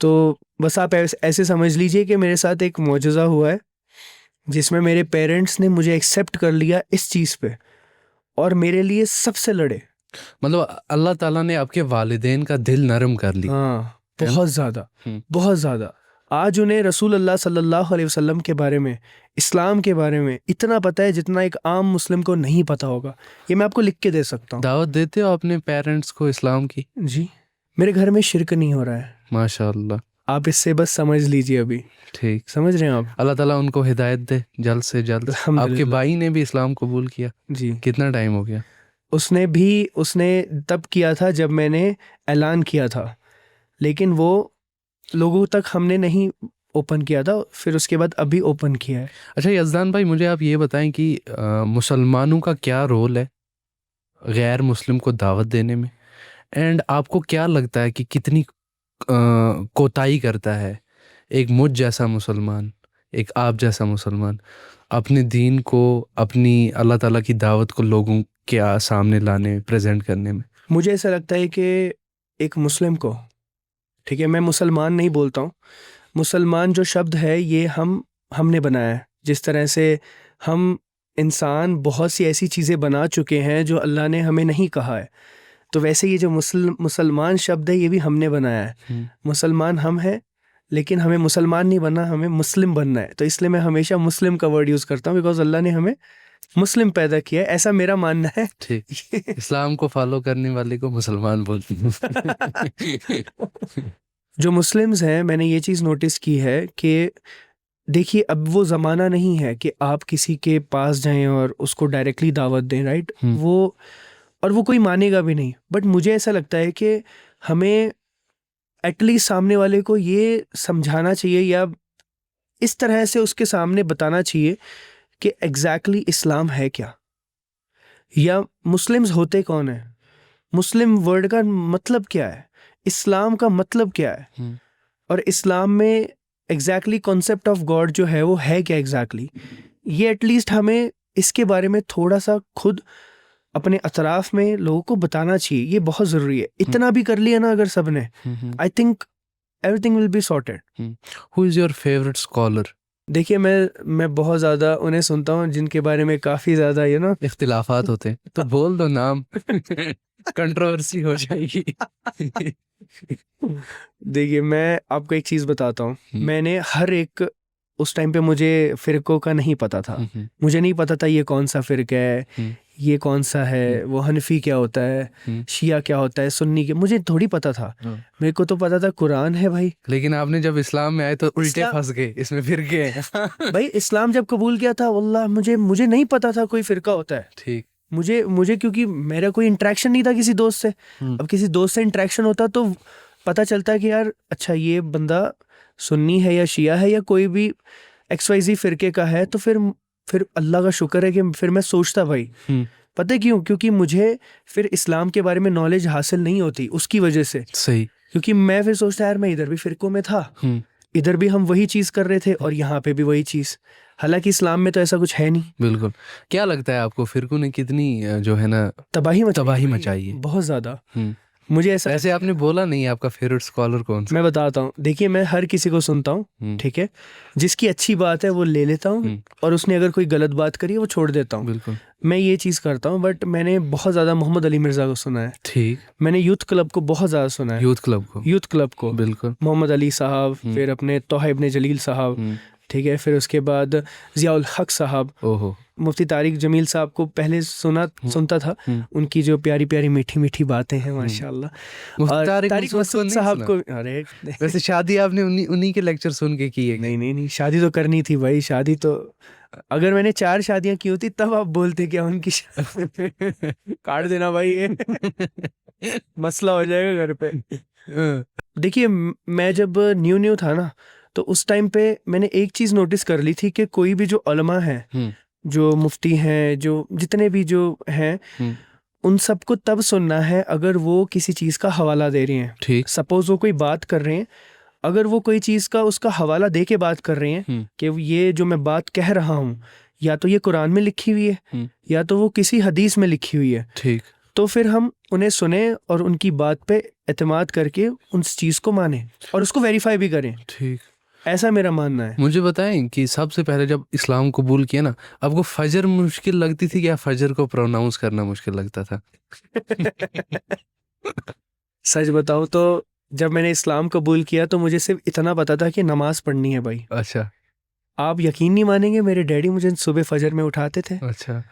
तो बस आप ऐसे समझ लीजिए कि मेरे साथ एक मौजज़ा हुआ है जिसमें मेरे पेरेंट्स ने मुझे एक्सेप्ट कर लिया इस चीज़ पे और मेरे लिए सबसे लड़े। मतलब अल्लाह ताला ने आपके वालिदैन का दिल नरम कर लिया। हाँ, बहुत ज़्यादा, हम्म। बहुत ज़्यादा। आज उन्हें रसूल अल्लाह सल्लल्लाहु अलैहि वसल्लम के बारे में, इस्लाम के बारे में इतना पता है जितना एक आम मुस्लिम को नहीं पता होगा। ये मैं आपको लिख के दे सकता हूँ। दावत देते हो अपने पेरेंट्स को इस्लाम की? जी, मेरे घर में शिरक नहीं हो रहा है। माशाअल्लाह। आप इससे बस समझ लीजिए अभी। ठीक, समझ रहे हैं आप? अल्लाह ताला उनको हिदायत दे जल्द से जल्द। आपके अल्हम्दुलिल्लाह। भाई ने भी इस्लाम कबूल किया? जी, कितना टाइम हो गया? उसने तब किया था जब मैंने ऐलान किया था, लेकिन वो लोगों तक हमने नहीं ओपन किया था, फिर उसके बाद अभी ओपन किया है। अच्छा यज़दान भाई, मुझे आप ये बताएं कि मुसलमानों का क्या रोल है गैर मुस्लिम को दावत देने में, एंड आपको क्या लगता है कि कितनी कोताही करता है एक मुझ जैसा मुसलमान, एक आप जैसा मुसलमान अपने दीन को, अपनी अल्लाह ताला की दावत को लोगों के सामने लाने, प्रेजेंट करने में? मुझे ऐसा लगता है कि एक मुस्लिम को, ठीक है, मैं मुसलमान नहीं बोलता हूँ, मुसलमान जो शब्द है ये हमने बनाया है। जिस तरह से हम इंसान बहुत सी ऐसी चीज़ें बना चुके हैं जो अल्लाह ने हमें नहीं कहा है, तो वैसे ये जो मुसलमान शब्द है ये भी हमने बनाया है। मुसलमान हम हैं, लेकिन हमें मुसलमान नहीं बनना, हमें मुस्लिम बनना है। तो इसलिए मैं हमेशा मुस्लिम का वर्ड यूज़ करता हूँ, बिकॉज अल्लाह ने हमें मुस्लिम पैदा किया है, ऐसा मेरा मानना है। ठीक, इस्लाम को फॉलो करने वाले को मुसलमान बोलते हैं। जो मुस्लिम्स हैं, मैंने ये चीज़ नोटिस की है कि देखिए अब वो ज़माना नहीं है कि आप किसी के पास जाएं और उसको डायरेक्टली दावत दें, राइट? वो कोई मानेगा भी नहीं, बट मुझे ऐसा लगता है कि हमें एटलीस्ट सामने वाले को ये समझाना चाहिए या इस तरह से उसके सामने बताना चाहिए कि एग्जैक्टली इस्लाम है क्या, या मुस्लिम्स होते कौन है, मुस्लिम वर्ड का मतलब क्या है, इस्लाम का मतलब क्या है, और इस्लाम में एग्जैक्टली कॉन्सेप्ट ऑफ गॉड जो है वो है क्या एग्जैक्टली। ये एटलीस्ट हमें इसके बारे में थोड़ा सा खुद अपने अतराफ में लोगों को बताना चाहिए, ये बहुत ज़रूरी है। इतना भी कर लिया ना अगर सबने, I think everything will be sorted. Who is your favourite scholar? देखिए मैं बहुत ज़्यादा उन्हें सुनता हूँ जिनके बारे में काफ़ी ज़्यादा इख्तिलाफात होते हैं, तो बोल दो नाम। कंट्रोवर्सी हो जाएगी। देखिए मैं आपको एक चीज़ बताता हूँ, मैंने हर एक, उस टाइम पे मुझे फ़िरक़ों का नहीं पता था, मुझे नहीं पता था ये कौन सा फ़िरक़ा है, ये कौन सा है, वो हनफी क्या होता है, शिया क्या होता है, सुन्नी क्या, मुझे थोड़ी पता था। मेरे को तो पता था कुरान है भाई। लेकिन आपने जब इस्लाम में आए तो उल्टे फंस गए, इसमें फ़िरक़े हैं। भाई इस्लाम जब कबूल किया था, वल्लाह मुझे नहीं पता था कोई फ़िरक़ा होता है। ठीक, मुझे क्योंकि मेरा कोई इंटरेक्शन नहीं था किसी दोस्त से। अब किसी दोस्त से इंटरेक्शन होता तो पता चलता है कि यार अच्छा ये बंदा सुन्नी है या शिया है या कोई भी XYZ फ़िरक़े का है, तो फिर अल्लाह का शुक्र है कि फिर मैं सोचता भाई, पता है क्यों? क्योंकि मुझे फिर इस्लाम के बारे में नॉलेज हासिल नहीं होती उसकी वजह से। सही, क्योंकि मैं फिर सोचता यार मैं इधर भी फ़िरक़ों में था, इधर भी हम वही चीज़ कर रहे थे और यहाँ पे भी वही चीज़, हालांकि इस्लाम में तो ऐसा कुछ है नहीं। बिल्कुल। क्या लगता है आपको फ़िरक़ों ने कितनी जो है ना तबाही मचाई है? बहुत ज़्यादा। मुझे ऐसा, ऐसे आपने बोला नहीं आपका फेवरेट स्कॉलर कौन सा? मैं बताता हूँ, देखिए मैं हर किसी को सुनता हूँ, ठीक है, जिसकी अच्छी बात है वो ले लेता हूँ और उसने अगर कोई गलत बात करी है वो छोड़ देता हूँ। बिल्कुल, मैं ये चीज़ करता हूँ। बट मैंने बहुत ज़्यादा मोहम्मद अली मिर्ज़ा को सुना है। ठीक, मैंने यूथ क्लब को बहुत ज़्यादा सुना है। यूथ क्लब को बिल्कुल, मोहम्मद अली साहब, फिर अपने तोहा इब्न जलील साहब, ठीक है, फिर उसके बाद ज़ियाउल हक साहब, ओहो, मुफ्ती तारिक जमील साहब को पहले सुनता था, उनकी जो प्यारी प्यारी मीठी मीठी बातें हैं माशाल्लाह। और तारिक मसूद साहब को, अरे वैसे शादी आपने उन्हीं के लेक्चर सुन के की है? नहीं, शादी तो करनी थी भाई। शादी तो अगर मैंने 4 शादियां की होती तब आप बोलते क्या उनकी काट देना भाई, ये मसला हो जाएगा घर पे। देखिए मैं जब न्यू था ना, तो उस टाइम पे मैंने एक चीज़ नोटिस कर ली थी कि कोई भी जो उलमा हैं, जो मुफ्ती हैं, जो जितने भी जो हैं, उन सबको तब सुनना है अगर वो किसी चीज़ का हवाला दे रहे हैं। ठीक, सपोज वो कोई बात कर रहे हैं, अगर वो कोई चीज़ का उसका हवाला दे के बात कर रहे हैं कि ये जो मैं बात कह रहा हूँ या तो ये कुरान में लिखी हुई है या तो वो किसी हदीस में लिखी हुई है, ठीक, तो फिर हम उन्हें सुने और उनकी बात पे एतमाद करके उस चीज़ को माने और उसको वेरीफाई भी करें। ठीक। ऐसा मेरा मानना है। मुझे बताएं कि सबसे पहले जब इस्लाम कबूल किया ना, आपको फजर मुश्किल लगती थी या फजर को प्रोनाउंस करना मुश्किल लगता था? सच बताऊं तो जब मैंने इस्लाम कबूल किया तो मुझे सिर्फ इतना पता था कि नमाज पढ़नी है भाई। अच्छा आप यकीन नहीं मानेंगे, मेरे डैडी मुझे सुबह फजर में उठाते थे। अच्छा।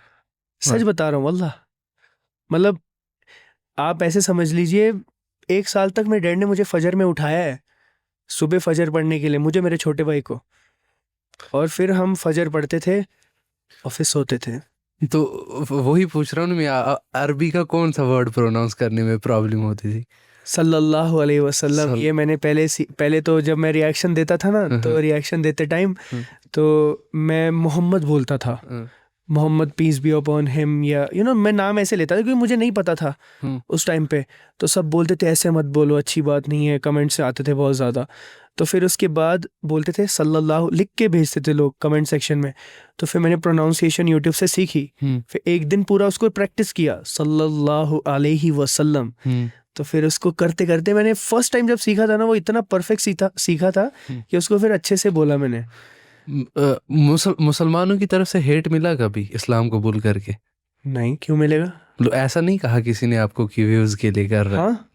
सच बता रहा हूँ वल्लाह। मतलब आप ऐसे समझ लीजिए 1 साल तक मेरे डैड ने मुझे फजर में उठाया है, सुबह फजर पढ़ने के लिए, मुझे, मेरे छोटे भाई को। और फिर हम फजर पढ़ते थे और फिर सोते थे। तो वही पूछ रहा हूँ ना मैं, अरबी का कौन सा वर्ड प्रोनाउंस करने में प्रॉब्लम होती थी? सल्लल्लाहु अलैहि वसल्लम। ये मैंने पहले तो जब मैं रिएक्शन देता था ना, तो रिएक्शन देते टाइम तो मैं मोहम्मद बोलता था, Mohammed peace be upon him, या मैं नाम ऐसे लेता था क्योंकि मुझे नहीं पता था उस टाइम पे। तो सब बोलते थे ऐसे मत बोलो, अच्छी बात नहीं है, कमेंट्स आते थे बहुत ज़्यादा। तो फिर उसके बाद बोलते थे सल्लल्लाहु, लिख के भेजते थे लोग कमेंट सेक्शन में। तो फिर मैंने प्रोनाउंसिएशन यूट्यूब से सीखी, फिर एक दिन पूरा उसको प्रैक्टिस किया, सल्लल्लाहु अलैहि वसल्लम। तो फिर उसको करते करते मैंने फर्स्ट टाइम जब सीखा था ना, वो इतना परफेक्ट सीखा था कि उसको फिर अच्छे से बोला मैंने। मुसलमानों की तरफ से हेट मिला कभी इस्लाम कबूल करके? नहीं, क्यों मिलेगा? ऐसा नहीं कहा किसी ने आपको कि व्यूज के लिए कर रहा है? हाँ,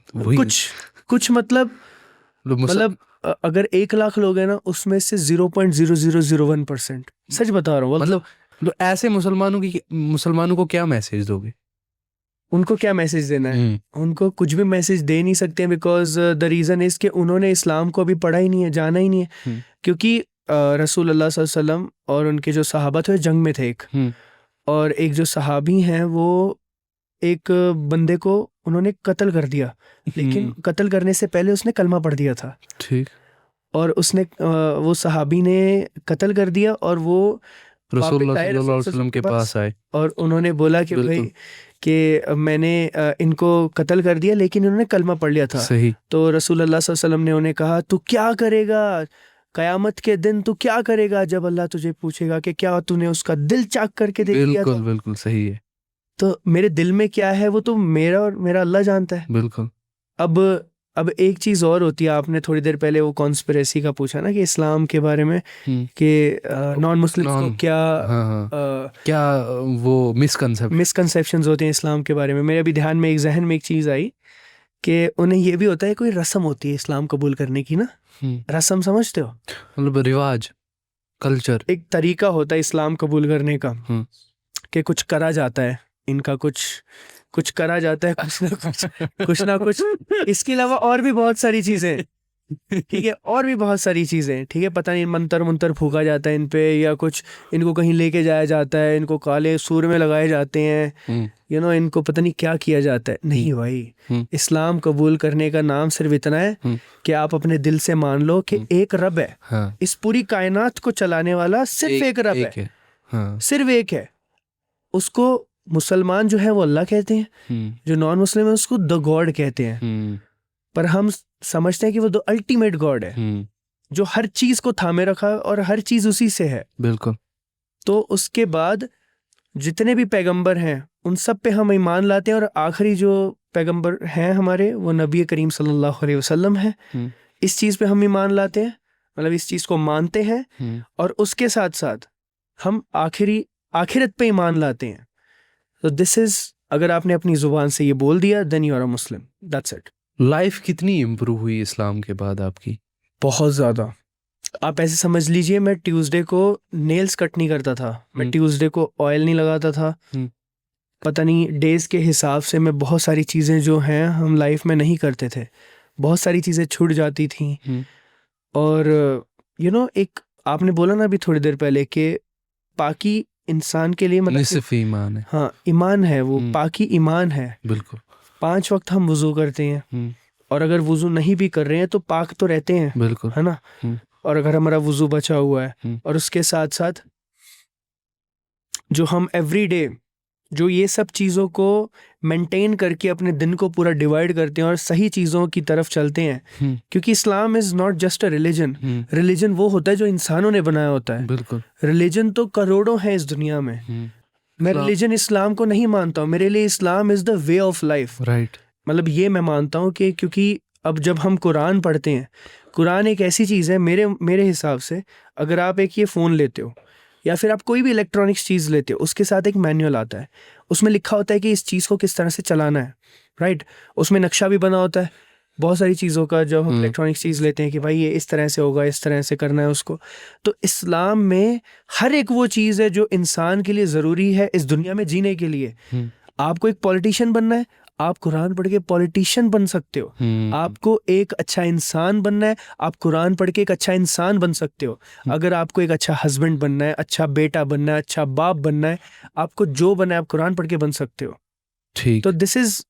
कुछ मतलब अगर 1 लाख लोग हैं ना, उसमें से 0.0001%। सच बता रहा हूँ। मतलब ऐसे मुसलमानों को क्या मैसेज दोगे? उनको क्या मैसेज देना है? उनको कुछ भी मैसेज दे नहीं सकते हैं, बिकॉज द रीज़न इज कि उन्होंने इस्लाम को अभी पढ़ा ही नहीं है, जाना ही नहीं है। क्योंकि रसूल अल्लाह सल्लल्लाहु अलैहि वसल्लम और उनके जो सहाबा थे जंग में थे एक, और एक जो सहाबी हैं वो एक बंदे को उन्होंने कत्ल कर दिया, लेकिन कत्ल करने से पहले उसने कलमा पढ़ दिया था। ठीक। और उसने वो सहाबी ने कत्ल कर दिया और वो रसूलुल्लाह सल्लल्लाहु अलैहि वसल्लम के पास आए और उन्होंने बोला कि भाई कि मैंने इनको कत्ल कर दिया, लेकिन इन्होंने कलमा पढ़ लिया था। सही। तो रसूलुल्लाह सल्लल्लाहु अलैहि वसल्लम ने उन्हें कहा, तू क्या करेगा कयामत के दिन, तू क्या करेगा जब अल्लाह तुझे पूछेगा कि क्या तूने उसका दिल चाक करके देख लिया था? बिल्कुल सही है। तो मेरे दिल में क्या है वो तो मेरा और मेरा अल्लाह जानता है। बिल्कुल। अब एक चीज और होती है, आपने थोड़ी देर पहले वो कॉन्स्पिरेसी का पूछा ना कि इस्लाम के बारे में कि नॉन मुस्लिम्स को क्या वो मिसकंसेप्शंस होते हैं इस्लाम के बारे में। मेरे अभी ध्यान में जहन में एक चीज आई कि उन्हें ये भी होता है, कोई रस्म होती है इस्लाम कबूल करने की ना, रस्म समझते हो? मतलब रिवाज, कल्चर, एक तरीका होता है इस्लाम कबूल करने का कि कुछ करा जाता है, इनका कुछ करा जाता है, कुछ ना कुछ। इसके अलावा और भी बहुत सारी चीजें, ठीक है, और भी बहुत सारी चीजें, ठीक है, पता नहीं मंतर फूका जाता है इन पे, या कुछ इनको कहीं लेके जाया जाता है, इनको काले सूर में लगाए जाते हैं, इनको पता नहीं क्या किया जाता है। नहीं भाई, इस्लाम कबूल करने का नाम सिर्फ इतना है कि आप अपने दिल से मान लो कि एक रब है। हाँ। इस पूरी कायनात को चलाने वाला सिर्फ एक रब है। हाँ। सिर्फ एक है। उसको मुसलमान जो है वो अल्लाह कहते हैं, जो नॉन मुस्लिम है उसको द गॉड कहते हैं। पर हम समझते हैं कि वो द अल्टीमेट गॉड है, जो हर चीज को थामे रखा और हर चीज उसी से है। बिल्कुल। तो उसके बाद जितने भी पैगंबर हैं उन सब पे हम ईमान लाते हैं, और आखिरी जो पैगंबर हैं हमारे वो नबी करीम सल्लल्लाहु अलैहि वसल्लम है। इस चीज पे हम ईमान लाते हैं, मतलब इस चीज को मानते हैं, और उसके साथ साथ हम आखिरत पे ईमान लाते हैं। तो दिस इज, अगर आपने अपनी जुबान से ये बोल दिया, then you are a Muslim, that's it. Life कितनी इम्प्रूव हुई इस्लाम के बाद आपकी? बहुत ज़्यादा। आप ऐसे समझ लीजिए, मैं ट्यूसडे को नेल्स कट नहीं करता था, मैं ट्यूसडे को ऑयल नहीं लगाता था। पता नहीं डेज के हिसाब से मैं बहुत सारी चीज़ें जो हैं हम लाइफ में नहीं करते थे, बहुत सारी चीज़ें छूट जाती थी। और एक आपने बोला ना अभी थोड़ी देर पहले कि पाकी इंसान के लिए मतलब निस्फ ईमान है। हाँ, ईमान है, वो पाकी ईमान है। बिल्कुल। 5 वक्त हम वुजू करते हैं, और अगर वुजू नहीं भी कर रहे हैं तो पाक तो रहते हैं। बिल्कुल, है ना? और अगर हमारा वुजू बचा हुआ है, और उसके साथ साथ जो हम एवरीडे जो ये सब चीज़ों को मेंटेन करके अपने दिन को पूरा डिवाइड करते हैं और सही चीज़ों की तरफ चलते हैं, क्योंकि Islam is not just a religion. Religion वो होता है जो इंसानों ने बनाया होता है। बिल्कुल। रिलीजन तो करोड़ों हैं इस दुनिया में। मैं रिलीजन इस्लाम को नहीं मानता हूँ, मेरे लिए Islam is the way of life. Right. मतलब ये मैं मानता हूँ कि क्योंकि अब जब हम कुरान पढ़ते हैं, कुरान एक ऐसी चीज़ है मेरे हिसाब से, अगर आप एक ये फ़ोन लेते हो या फिर आप कोई भी इलेक्ट्रॉनिक्स चीज़ लेते हो, उसके साथ एक मैनुअल आता है, उसमें लिखा होता है कि इस चीज़ को किस तरह से चलाना है, राइट। उसमें नक्शा भी बना होता है बहुत सारी चीज़ों का। जब हम इलेक्ट्रॉनिक्स चीज़ लेते हैं कि भाई ये इस तरह से होगा, इस तरह से करना है उसको, तो इस्लाम में हर एक वो चीज़ है जो इंसान के लिए ज़रूरी है इस दुनिया में जीने के लिए। आपको एक पॉलिटिशियन बनना है, आप कुरान पढ़ के पॉलिटिशियन बन सकते हो। आपको एक अच्छा इंसान बनना है, आप कुरान पढ़ के एक अच्छा इंसान बन सकते हो। अगर आपको एक अच्छा हस्बैंड बनना है, अच्छा बेटा बनना है, अच्छा बाप बनना है, आपको जो बनना है आप कुरान पढ़ के बन सकते हो। ठीक। तो this is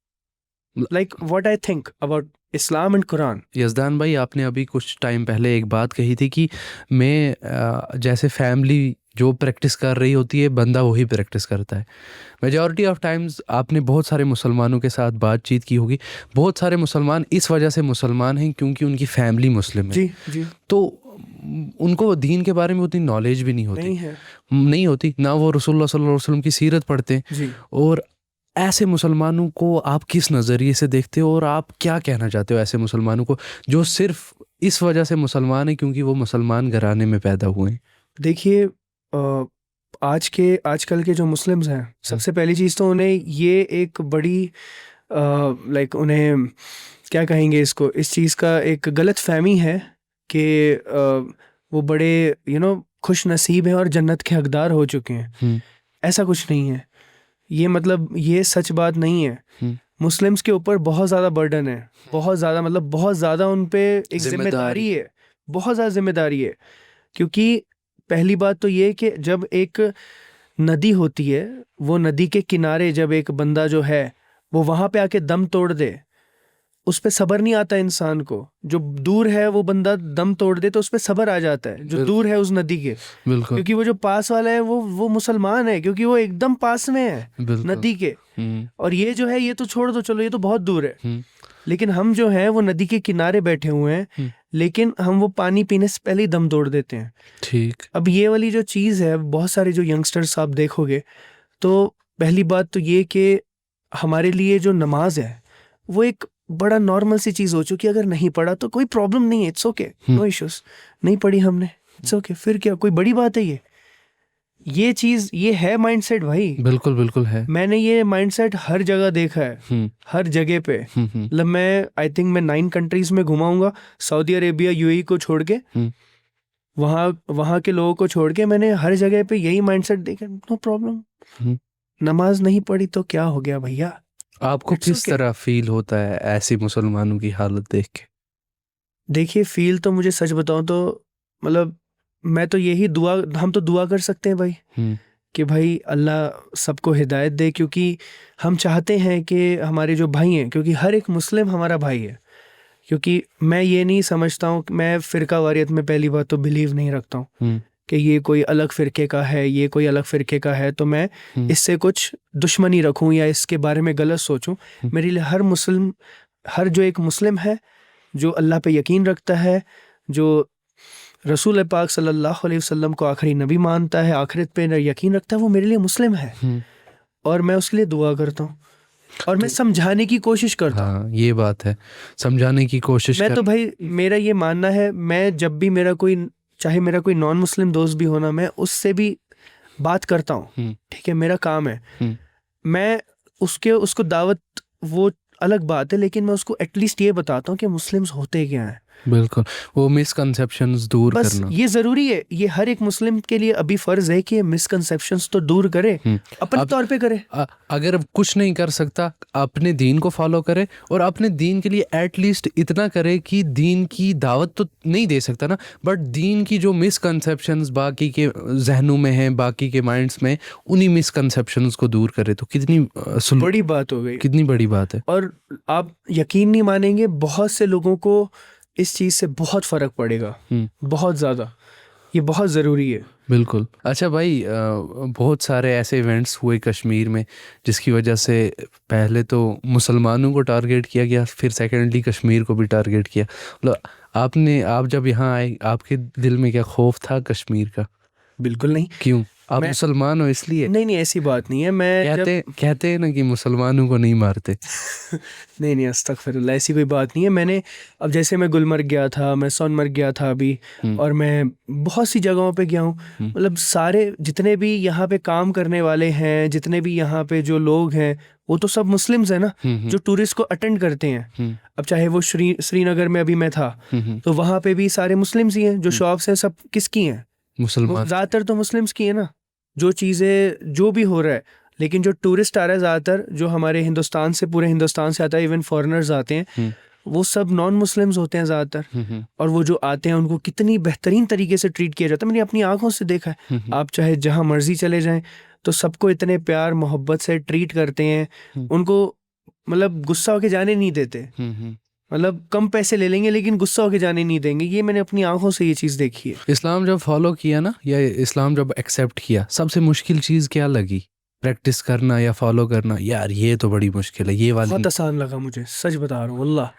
like what I think about Islam and Quran. Yazdan भाई, आपने अभी कुछ टाइम पहले एक बात कही थी कि मैं जैसे फैमिली जो प्रैक्टिस कर रही होती है, बंदा वही प्रैक्टिस करता है। मेजॉरिटी ऑफ टाइम्स आपने बहुत सारे मुसलमानों के साथ बातचीत की होगी, बहुत सारे मुसलमान इस वजह से मुसलमान हैं क्योंकि उनकी फैमिली मुस्लिम है। जी जी। तो उनको दीन के बारे में उतनी नॉलेज भी नहीं होती ना वो रसूलुल्लाह सल्लल्लाहु अलैहि वसल्लम की सीरत पढ़ते हैं। जी। और ऐसे मुसलमानों को आप किस नज़रिए से देखते हो और आप क्या कहना चाहते हो ऐसे मुसलमानों को जो सिर्फ इस वजह से मुसलमान है क्योंकि वो मुसलमान घराने में पैदा हुए हैं? देखिए, आजकल के जो मुस्लिम्स हैं, सबसे पहली चीज़ तो उन्हें ये एक बड़ी लाइक उन्हें क्या कहेंगे इसको, इस चीज़ का एक गलत फहमी है कि वो बड़े खुश नसीब हैं और जन्नत के हकदार हो चुके हैं। ऐसा कुछ नहीं है। ये मतलब ये सच बात नहीं है। मुस्लिम्स के ऊपर बहुत ज़्यादा बर्डन है, बहुत ज़्यादा, मतलब बहुत ज़्यादा उन पे एक जिम्मेदारी है, बहुत ज़्यादा जिम्मेदारी है। क्योंकि पहली बात तो ये कि जब एक नदी होती है, वो नदी के किनारे जब एक बंदा जो है वो वहाँ पे आके दम तोड़ दे, उस पे सब्र नहीं आता इंसान को। जो दूर है वो बंदा दम तोड़ दे तो उस पे सब्र आ जाता है, जो दूर है उस नदी के। क्योंकि वो जो पास वाला है वो मुसलमान है, क्योंकि वो एकदम पास में है नदी के। और ये जो है ये तो छोड़ दो, चलो ये तो बहुत दूर है। लेकिन हम जो है वो नदी के किनारे बैठे हुए हैं, लेकिन हम वो पानी पीने से पहले ही दम तोड़ देते हैं। ठीक। अब ये वाली जो चीज़ है, बहुत सारे जो यंगस्टर्स आप देखोगे, तो पहली बात तो ये कि हमारे लिए जो नमाज है वो एक बड़ा नॉर्मल सी चीज़ हो चुकी है। अगर नहीं पढ़ा तो कोई प्रॉब्लम नहीं है, इट्स ओके, नो इश्यूज। नहीं पढ़ी हमने, इट्स ओके, फिर क्या, कोई बड़ी बात है ये चीज़, ये है माइंडसेट भाई। बिल्कुल बिल्कुल है। मैंने ये माइंडसेट हर जगह देखा है, हर जगह पे। मतलब मैं आई थिंक मैं 9 कंट्रीज में घुमाऊंगा, सऊदी अरेबिया यूएई को छोड़ के, वहाँ के लोगों को छोड़ के, मैंने हर जगह पे यही माइंडसेट देखा। नो प्रॉब्लम, नमाज नहीं पढ़ी तो क्या हो गया भैया। आपको किस तरह फील होता है ऐसी मुसलमानों की हालत देख के? देखिए, फील तो मुझे सच बताऊं तो मतलब मैं तो यही हम तो दुआ कर सकते हैं भाई कि भाई अल्लाह सबको हिदायत दे, क्योंकि हम चाहते हैं कि हमारे जो भाई हैं, क्योंकि हर एक मुस्लिम हमारा भाई है। क्योंकि मैं ये नहीं समझता हूँ, मैं फ़िरका वारियत में पहली बात तो बिलीव नहीं रखता हूँ कि ये कोई अलग फ़िरके का है, ये कोई अलग फ़िरके का है तो मैं इससे कुछ दुश्मनी रखूँ या इसके बारे में गलत सोचूं। मेरे लिए हर जो एक मुस्लिम है, जो अल्लाह पे यकीन रखता है, जो रसूल पाक सल्लल्लाहु अलैहि वसल्लम को आखिरी नबी मानता है, आखिरत पे यकीन रखता है, वो मेरे लिए मुस्लिम है। और मैं उसके लिए दुआ करता हूँ और मैं समझाने की कोशिश करता हूँ। हाँ, ये बात है, समझाने की कोशिश मैं तो भाई, मेरा ये मानना है, मैं जब भी चाहे मेरा कोई नॉन मुस्लिम दोस्त भी होना, मैं उससे भी बात करता हूँ, ठीक है, मेरा काम है। मैं उसको दावत, वो अलग बात है, लेकिन मैं उसको एटलीस्ट ये बताता हूँ कि मुस्लिम्स होते क्या हैं। बिल्कुल, वो मिसकंसेप्शंस दूर बस करना ये ज़रूरी है। ये हर एक मुस्लिम के लिए अभी फ़र्ज़ है कि मिसकंसेप्शंस तो दूर करे, अपने तौर पे करे। अगर कुछ नहीं कर सकता, अपने दीन को फॉलो करे और अपने दीन के लिए एटलीस्ट इतना करे कि दीन की दावत तो नहीं दे सकता ना, बट दीन की जो मिसकंसेप्शंस बाकी के जहनों में हैं, बाकी के माइंड्स में, उन्हीं मिसकंसेप्शंस को दूर करे तो कितनी बड़ी बात हो गई, कितनी बड़ी बात है। और आप यकीन नहीं मानेंगे, बहुत से लोगों को इस चीज़ से बहुत फ़र्क पड़ेगा, बहुत ज़्यादा। ये बहुत ज़रूरी है। बिल्कुल। अच्छा भाई, बहुत सारे ऐसे इवेंट्स हुए कश्मीर में जिसकी वजह से पहले तो मुसलमानों को टारगेट किया गया, फिर सेकेंडली कश्मीर को भी टारगेट किया। मतलब आप जब यहाँ आए, आपके दिल में क्या खौफ था कश्मीर का? बिल्कुल नहीं। क्यों? आप मैं मुसलमान हो इसलिए? नहीं ऐसी बात नहीं है। मैं जब कहते हैं ना कि मुसलमानों को नहीं मारते। नहीं अस्तगफिरुल्लाह, ऐसी कोई बात नहीं है। मैंने अब जैसे मैं गुलमर्ग गया था, मैं सोनमर्ग गया था अभी, और मैं बहुत सी जगहों पे गया हूँ। मतलब सारे जितने भी यहाँ पे काम करने वाले हैं, जितने भी यहाँ पे जो लोग हैं, वो तो सब मुस्लिम्स हैं ना, जो टूरिस्ट को अटेंड करते हैं। अब चाहे वो श्रीनगर में अभी मैं था, तो वहाँ पे भी सारे मुस्लिम्स ही हैं। जो शॉप्स हैं सब किसकी हैं? मुसलमान। ज़्यादातर तो मुस्लिम्स की है ना। जो चीज़ें जो भी हो रहा है, लेकिन जो टूरिस्ट आ रहा है ज़्यादातर, जो हमारे हिंदुस्तान से, पूरे हिंदुस्तान से आता है, इवन फॉरेनर्स आते हैं, वो सब नॉन मुस्लिम्स होते हैं ज़्यादातर। और वो जो आते हैं उनको कितनी बेहतरीन तरीके से ट्रीट किया जाता है, मैंने अपनी आंखों से देखा है। आप चाहे जहाँ मर्जी चले जाएं, तो सबको इतने प्यार मोहब्बत से ट्रीट करते हैं। उनको मतलब गुस्सा होके जाने नहीं देते। मतलब कम पैसे ले लेंगे लेकिन गुस्सा होके जाने नहीं देंगे। ये मैंने अपनी आंखों से ये चीज़ देखी है। इस्लाम जब फॉलो किया ना, या इस्लाम जब एक्सेप्ट किया, सबसे मुश्किल चीज़ क्या लगी? प्रैक्टिस करना या फॉलो करना? यार ये तो बड़ी मुश्किल है, ये वाली। बहुत आसान लगा मुझे, सच बता रहा हूँ वल्लाह,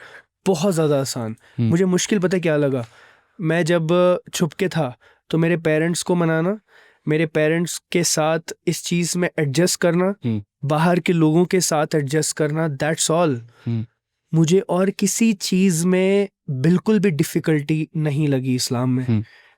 बहुत ज़्यादा आसान। मुझे मुश्किल पता क्या लगा? मैं जब छुप के था, तो मेरे पेरेंट्स को मनाना, मेरे पेरेंट्स के साथ इस चीज़ में एडजस्ट करना, बाहर के लोगों के साथ एडजस्ट करना, दैट्स ऑल। मुझे और किसी चीज़ में बिल्कुल भी डिफ़िकल्टी नहीं लगी इस्लाम में।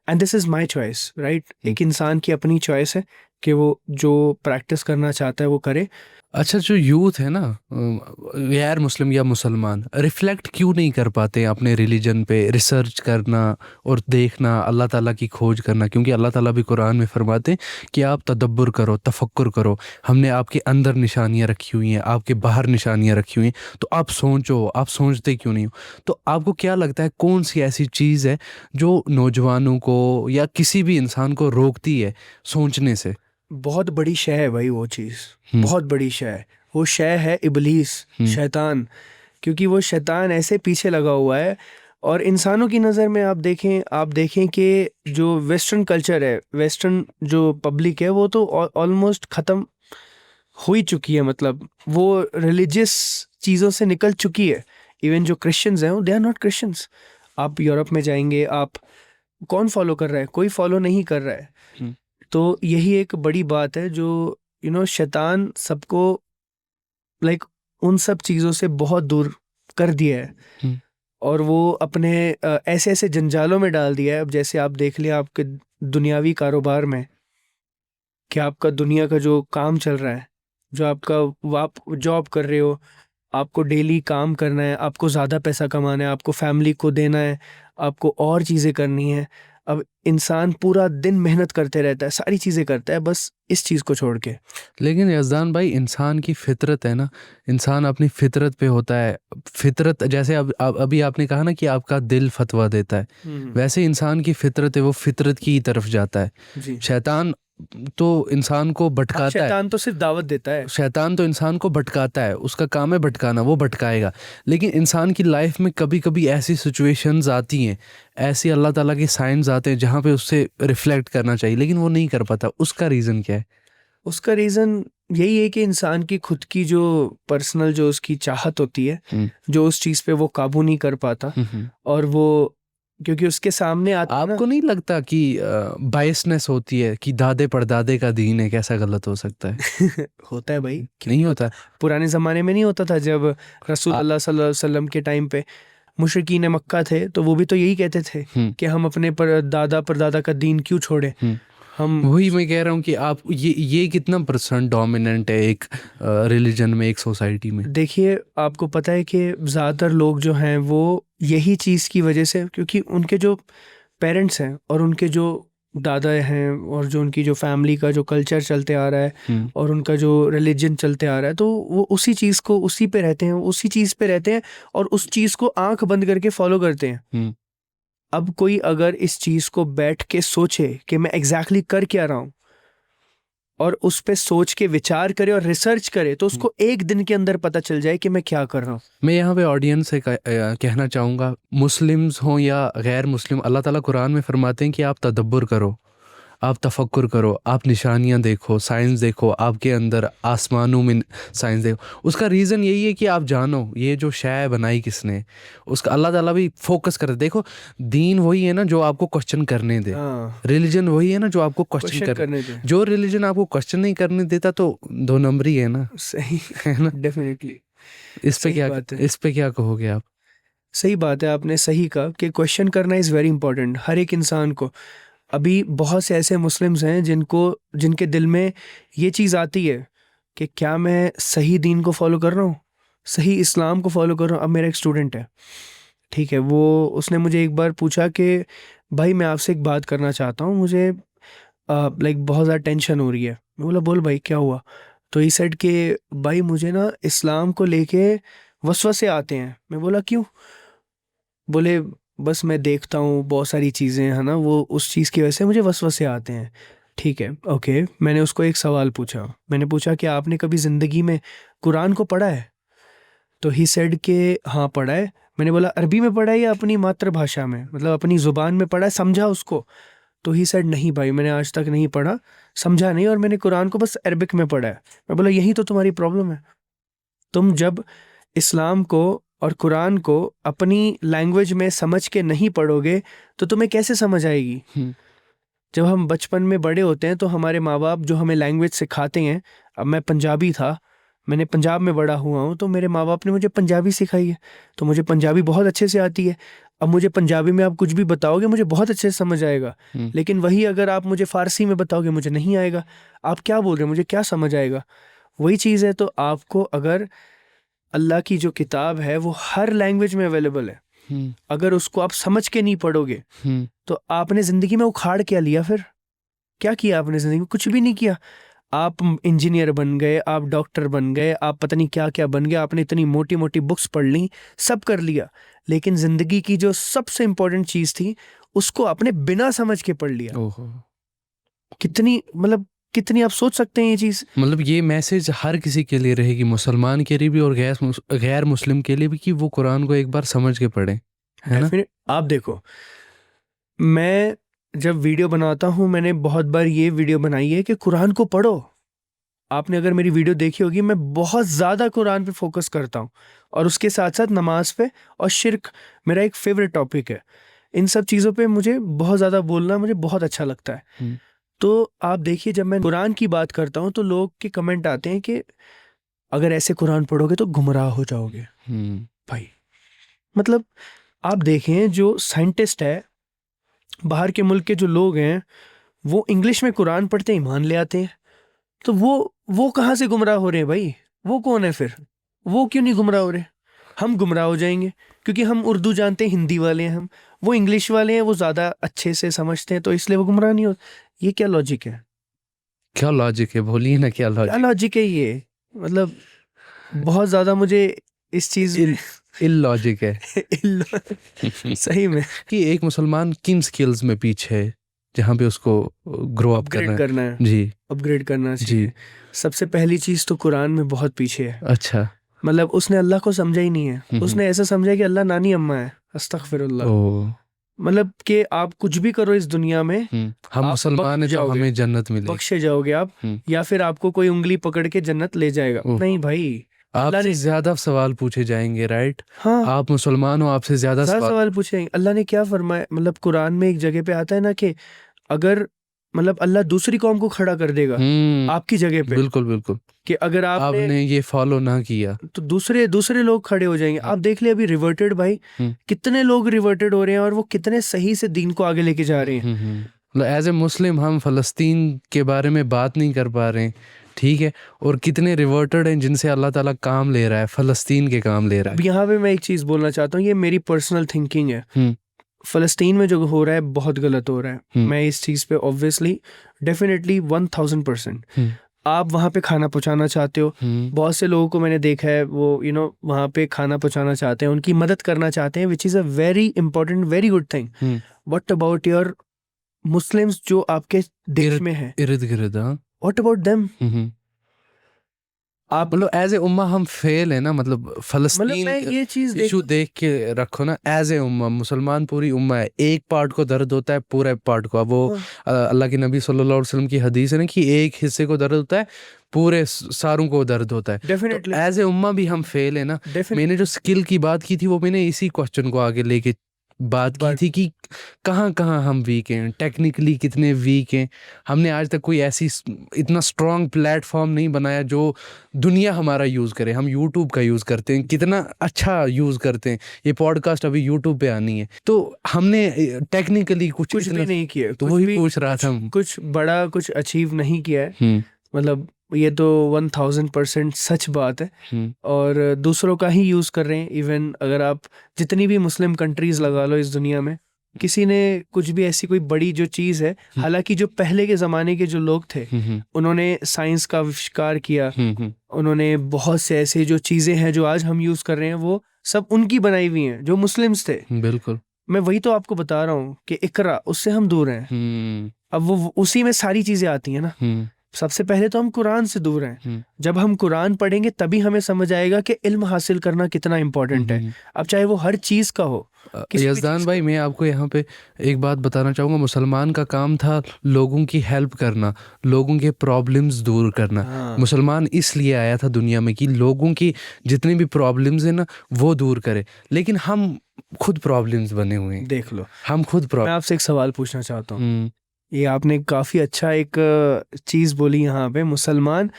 And this is my choice, right? एक इंसान की अपनी चॉइस है कि वो जो प्रैक्टिस करना चाहता है वो करे। अच्छा, जो यूथ है ना, गैर मुस्लिम या मुसलमान, रिफ्लेक्ट क्यों नहीं कर पाते अपने रिलीजन पे? रिसर्च करना और देखना, अल्लाह ताला की खोज करना, क्योंकि अल्लाह ताला भी कुरान में फरमाते हैं कि आप तदब्बुर करो, तफक्कुर करो। हमने आपके अंदर निशानियाँ रखी हुई हैं, आपके बाहर निशानियाँ रखी हुई हैं, तो आप सोचो। आप सोचते क्यों नहीं हो? तो आपको क्या लगता है कौन सी ऐसी चीज़ है जो नौजवानों को या किसी भी इंसान को रोकती है सोचने से? बहुत बड़ी शय है भाई वो चीज़, बहुत बड़ी शय है। वो शय है इबलीस, शैतान। क्योंकि वो शैतान ऐसे पीछे लगा हुआ है। और इंसानों की नज़र में आप देखें कि जो वेस्टर्न कल्चर है, वेस्टर्न जो पब्लिक है, वो तो ऑलमोस्ट ख़त्म हो ही चुकी है। मतलब वो रिलीजियस चीज़ों से निकल चुकी है। इवन जो क्रिश्चियंस हैं, दे आर नॉट क्रिश्चियंस। आप यूरोप में जाएंगे, आप कौन फॉलो कर रहा है? कोई फॉलो नहीं कर रहा है। तो यही एक बड़ी बात है जो शैतान सबको लाइक उन सब चीज़ों से बहुत दूर कर दिया है। और वो अपने ऐसे ऐसे जंजालों में डाल दिया है। अब जैसे आप देख लिया आपके दुनियावी कारोबार में, कि आपका दुनिया का जो काम चल रहा है, जो आप जॉब कर रहे हो, आपको डेली काम करना है, आपको ज़्यादा पैसा कमाना है, आपको फैमिली को देना है, आपको और चीज़ें करनी है। अब इंसान पूरा दिन मेहनत करते रहता है, सारी चीज़ें करता है, बस इस चीज़ को छोड़ के। लेकिन यज़दान भाई, इंसान की फितरत है ना, इंसान अपनी फितरत पे होता है। फितरत जैसे अभी आपने कहा ना कि आपका दिल फतवा देता है, वैसे इंसान की फितरत है, वो फितरत की तरफ जाता है। शैतान तो इंसान को भटकाता है। शैतान तो सिर्फ दावत देता है। शैतान तो इंसान को भटकाता है, उसका काम है भटकाना, वो भटकाएगा। लेकिन इंसान की लाइफ में कभी कभी ऐसी सिचुएशंस आती हैं, ऐसी अल्लाह ताला के साइंस आते हैं जहाँ पे उससे रिफ्लेक्ट करना चाहिए, लेकिन वो नहीं कर पाता। उसका रीज़न क्या है? उसका रीज़न यही है कि इंसान की खुद की जो पर्सनल जो उसकी चाहत होती है, जो उस चीज़ पे वो काबू नहीं कर पाता। और वो क्योंकि उसके सामने आता है ना। आपको नहीं लगता कि बायसनेस होती है कि दादे परदादे का दीन है, कैसा गलत हो सकता है? होता है भाई, नहीं होता? पुराने ज़माने में नहीं होता था? जब रसूल अल्लाह सल्लल्लाहु अलैहि वसल्लम के टाइम पे मुशरिकीन मक्का थे, तो वो भी तो यही कहते थे कि हम अपने दादा परदादा का दीन क्यों छोड़े। हम वही मैं कह रहा हूँ कि आप ये कितना % डोमिनेंट है एक रिलीजन में, एक सोसाइटी में? देखिए, आपको पता है कि ज़्यादातर लोग जो हैं वो यही चीज़ की वजह से, क्योंकि उनके जो पेरेंट्स हैं और उनके जो दादा हैं और जो उनकी जो फैमिली का जो कल्चर चलते आ रहा है और उनका जो रिलीजन चलते आ रहा है, तो वो उसी चीज़ को उसी पे रहते हैं, उसी चीज़ पे रहते हैं और उस चीज़ को आंख बंद करके फॉलो करते हैं। अब कोई अगर इस चीज़ को बैठ के सोचे कि मैं एग्जैक्टली कर क्या रहा हूँ, और उस पे सोच के विचार करे और रिसर्च करे, तो उसको एक दिन के अंदर पता चल जाए कि मैं क्या कर रहा हूँ। मैं यहाँ पे ऑडियंस से कहना चाहूँगा, मुस्लिम्स हों या गैर मुस्लिम, अल्लाह ताला कुरान में फरमाते हैं कि आप तदब्बुर करो, आप तफक्कुर करो, आप निशानियां देखो, साइंस देखो, आपके अंदर आसमानों में साइंस देखो। उसका रीज़न यही है कि आप जानो ये जो शय बनाई किसने, उसका अल्लाह ताला भी फोकस करे। देखो दीन वही है ना जो आपको क्वेश्चन करने दे, हाँ, रिलीजन वही है ना जो आपको क्वेश्चन क्वेश्चन कर, करने दे। जो रिलीजन आपको क्वेश्चन नहीं करने देता तो 2 नंबरी है ना, सही, है ना। डेफिनेटली सही बात है। इस पे क्या कहोगे आप? सही बात है, आपने सही कहा कि क्वेश्चन करना इज़ वेरी इंपॉर्टेंट हर एक इंसान को। अभी बहुत से ऐसे मुस्लिम्स हैं जिनके दिल में ये चीज़ आती है कि क्या मैं सही दीन को फॉलो कर रहा हूँ, सही इस्लाम को फॉलो कर रहा हूँ। अब मेरा एक स्टूडेंट है, ठीक है, वो उसने मुझे एक बार पूछा कि भाई मैं आपसे एक बात करना चाहता हूँ, मुझे लाइक बहुत ज़्यादा टेंशन हो रही है। मैं बोला बोल भाई क्या हुआ? तो ही सेड कि भाई मुझे ना इस्लाम को लेके वसवसे आते हैं। मैं बोला क्यों? बोले बस मैं देखता हूँ बहुत सारी चीज़ें है ना, वो उस चीज़ की वजह से मुझे वसवसे आते हैं। ठीक है, ओके। मैंने उसको एक सवाल पूछा, मैंने पूछा कि आपने कभी ज़िंदगी में कुरान को पढ़ा है? तो ही सेड के हाँ पढ़ा है। मैंने बोला अरबी में पढ़ा है या अपनी मातृभाषा में, मतलब अपनी ज़ुबान में पढ़ा है, समझा उसको? तो ही सेड नहीं भाई मैंने आज तक नहीं पढ़ा, समझा नहीं, और मैंने कुरान को बस अरबिक में पढ़ा है। मैं बोला यही तो तुम्हारी प्रॉब्लम है। तुम जब इस्लाम को और कुरान को अपनी लैंग्वेज में समझ के नहीं पढ़ोगे तो तुम्हें कैसे समझ आएगी? जब हम बचपन में बड़े होते हैं तो हमारे माँ बाप जो हमें लैंग्वेज सिखाते हैं, अब मैं पंजाबी था, मैंने पंजाब में बड़ा हुआ हूँ, तो मेरे माँ बाप ने मुझे पंजाबी सिखाई है, तो मुझे पंजाबी बहुत अच्छे से आती है। अब मुझे पंजाबी में आप कुछ भी बताओगे मुझे बहुत अच्छे से समझ आएगा, लेकिन वही अगर आप मुझे फ़ारसी में बताओगे मुझे नहीं आएगा। आप क्या बोल रहे हैं, मुझे क्या समझ आएगा? वही चीज़ है। तो आपको अगर अल्लाह की जो किताब है वो हर लैंग्वेज में अवेलेबल है, अगर उसको आप समझ के नहीं पढ़ोगे तो आपने ज़िंदगी में उखाड़ क्या लिया? फिर क्या किया आपने ज़िंदगी में? कुछ भी नहीं किया। आप इंजीनियर बन गए, आप डॉक्टर बन गए, आप पता नहीं क्या क्या बन गए, आपने इतनी मोटी मोटी बुक्स पढ़ ली, सब कर लिया, लेकिन ज़िंदगी की जो सबसे इम्पोर्टेंट चीज़ थी उसको आपने बिना समझ के पढ़ लिया। ओहो, कितनी आप सोच सकते हैं ये चीज़? मतलब ये मैसेज हर किसी के लिए रहेगी, मुसलमान के लिए भी और गैर मुस्लिम के लिए भी, कि वो कुरान को एक बार समझ के पढ़ें, है ना। आप देखो, मैं जब वीडियो बनाता हूँ, मैंने बहुत बार ये वीडियो बनाई है कि कुरान को पढ़ो। आपने अगर मेरी वीडियो देखी होगी, मैं बहुत ज़्यादा कुरान पे फोकस करता हूँ, और उसके साथ साथ नमाज पे, और शिर्क मेरा एक फेवरेट टॉपिक है। इन सब चीज़ों पे मुझे बहुत ज़्यादा बोलना मुझे बहुत अच्छा लगता है। तो आप देखिए, जब मैं कुरान की बात करता हूँ तो लोग के कमेंट आते हैं कि अगर ऐसे कुरान पढ़ोगे तो गुमराह हो जाओगे। भाई मतलब आप देखें, जो साइंटिस्ट है, बाहर के मुल्क के जो लोग हैं, वो इंग्लिश में कुरान पढ़ते ईमान ले आते हैं, तो वो कहाँ से गुमराह हो रहे हैं भाई? वो कौन है फिर? वो क्यों नहीं गुमराह हो रहे? हम गुमराह हो जाएंगे क्योंकि हम उर्दू जानते हैं, हिंदी वाले हैं हम, वो इंग्लिश वाले हैं, वो ज़्यादा अच्छे से समझते हैं, तो इसलिए वो गुमराह नहीं हो। ये क्या लॉजिक है? क्या लॉजिक है, बोलिए ना, क्या क्या लॉजिक? लॉजिक है ये? मतलब बहुत ज़्यादा मुझे इस चीज़ में इलॉजिक है। सही में कि एक मुसलमान किन स्किल्स में पीछे है जहाँ पे उसको ग्रो अप अपग्रेड करना है, जी, अपग्रेड करना जी, चाहिए। सबसे पहली चीज़ तो कुरान में बहुत पीछे है। अच्छा, मतलब उसने अल्लाह को समझा ही नहीं है, उसने ऐसा समझा कि अल्लाह नानी अम्मा है। अस्तगफिरुल्लाह। ओ, मतलब कि आप कुछ भी करो इस दुनिया में, हम आप मुसलमान है बख्श तो जाओगे, हमें जन्नत मिलेगी, बख्शे जाओगे आप, या फिर आपको कोई उंगली पकड़ के जन्नत ले जाएगा। ओह। नहीं भाई, अल्लाह आपसे ने, ज्यादा सवाल पूछे जाएंगे, राइट? हाँ, आप मुसलमान हो, आपसे ज्यादा ज़्यादा सवाल। सवाल पूछेंगे। अल्लाह ने क्या फरमाया? मतलब कुरान में एक जगह पे आता है ना कि अगर मतलब अल्लाह दूसरी कौम को खड़ा कर देगा आपकी जगह पे, बिल्कुल बिल्कुल, कि अगर आपने ये फॉलो ना किया तो दूसरे दूसरे लोग खड़े हो जाएंगे। आप देख ले अभी रिवर्टेड भाई, कितने लोग रिवर्टेड हो रहे हैं और वो कितने सही से दीन को आगे लेके जा रहे हैं। मतलब एज ए मुस्लिम हम फ़लस्तीन के बारे में बात नहीं कर पा रहे हैं, ठीक है, और कितने रिवर्टेड हैं जिनसे अल्लाह ताला काम ले रहा है, फ़लस्तीन के काम ले रहा अब यहाँ पे मैं एक चीज़ बोलना चाहता हूँ, ये मेरी पर्सनल थिंकिंग है। फ़लस्तीन में जो हो रहा है बहुत गलत हो रहा है। मैं इस चीज़ पे ऑब्वियसली डेफिनेटली 1000%, आप वहाँ पे खाना पहुँचाना चाहते हो। बहुत से लोगों को मैंने देखा है, वो वहाँ पे खाना पहुँचाना चाहते हैं, उनकी मदद करना चाहते हैं, which is a very important, very good thing. What about your Muslims जो आपके देश में है? इर्द गिर्द, हाँ, व्हाट अबाउट देम? आप मतलब एज ए उम्मा हम फेल है ना, मतलब फलस्तीन मैं ये चीज इशू देख के रखो ना, एज ए उम्मा मुसलमान पूरी उम्मा है, एक पार्ट को दर्द होता है पूरे पार्ट को। अब वो अल्लाह के नबी सल्लल्लाहु अलैहि वसल्लम की हदीस है ना कि एक हिस्से को दर्द होता है पूरे सारों को दर्द होता है। डेफिनेटली एज ए उम्मा भी हम फेल है ना। मैंने जो स्किल की बात की थी वो मैंने इसी क्वेश्चन को आगे लेके बात की थी कि कहाँ कहाँ हम वीक हैं, टेक्निकली कितने वीक हैं। हमने आज तक कोई ऐसी इतना स्ट्रॉन्ग प्लेटफॉर्म नहीं बनाया जो दुनिया हमारा यूज़ करे। हम यूट्यूब का यूज़ करते हैं, कितना अच्छा यूज़ करते हैं। ये पॉडकास्ट अभी यूट्यूब पे आनी है, तो हमने टेक्निकली कुछ भी नहीं किया। तो वही पूछ रहा था, कुछ बड़ा कुछ अचीव नहीं किया है। मतलब ये तो 1000% सच बात है, और दूसरों का ही यूज़ कर रहे हैं। इवन अगर आप जितनी भी मुस्लिम कंट्रीज़ लगा लो इस दुनिया में, किसी ने कुछ भी ऐसी कोई बड़ी जो चीज़ है, हालांकि जो पहले के ज़माने के जो लोग थे उन्होंने साइंस का आविष्कार किया, उन्होंने बहुत से ऐसे जो चीज़ें हैं जो आज हम यूज़ कर रहे हैं वो सब उनकी बनाई हुई हैं, जो मुस्लिम्स थे। बिल्कुल, मैं वही तो आपको बता रहा हूँ कि इकरा, उससे हम दूर हैं। अब वो उसी में सारी चीज़ें आती हैं ना। सबसे पहले तो हम कुरान से दूर हैं। जब हम कुरान पढ़ेंगे तभी हमें समझ आएगा कि इल्म हासिल करना कितना इम्पोर्टेंट है, अब चाहे वो हर चीज़ का हो। यज़दान भाई, मैं आपको यहाँ पे एक बात बताना चाहूँगा। मुसलमान का काम था लोगों की हेल्प करना, लोगों के प्रॉब्लम्स दूर करना। मुसलमान इसलिए आया था दुनिया में कि लोगों की जितनी भी प्रॉब्लम्स है ना वो दूर करे। लेकिन हम खुद प्रॉब्लम्स बने हुए हैं, देख लो, हम खुद मैं आपसे एक सवाल पूछना चाहता हूँ। ये आपने काफ़ी अच्छा एक चीज़ बोली यहाँ पे, मुसलमान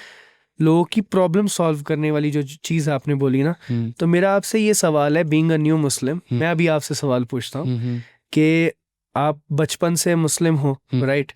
लोगों की प्रॉब्लम सॉल्व करने वाली जो चीज़ आपने बोली ना, तो मेरा आपसे ये सवाल है, बीइंग अ न्यू मुस्लिम, मैं अभी आपसे सवाल पूछता हूँ कि आप बचपन से मुस्लिम हो, right?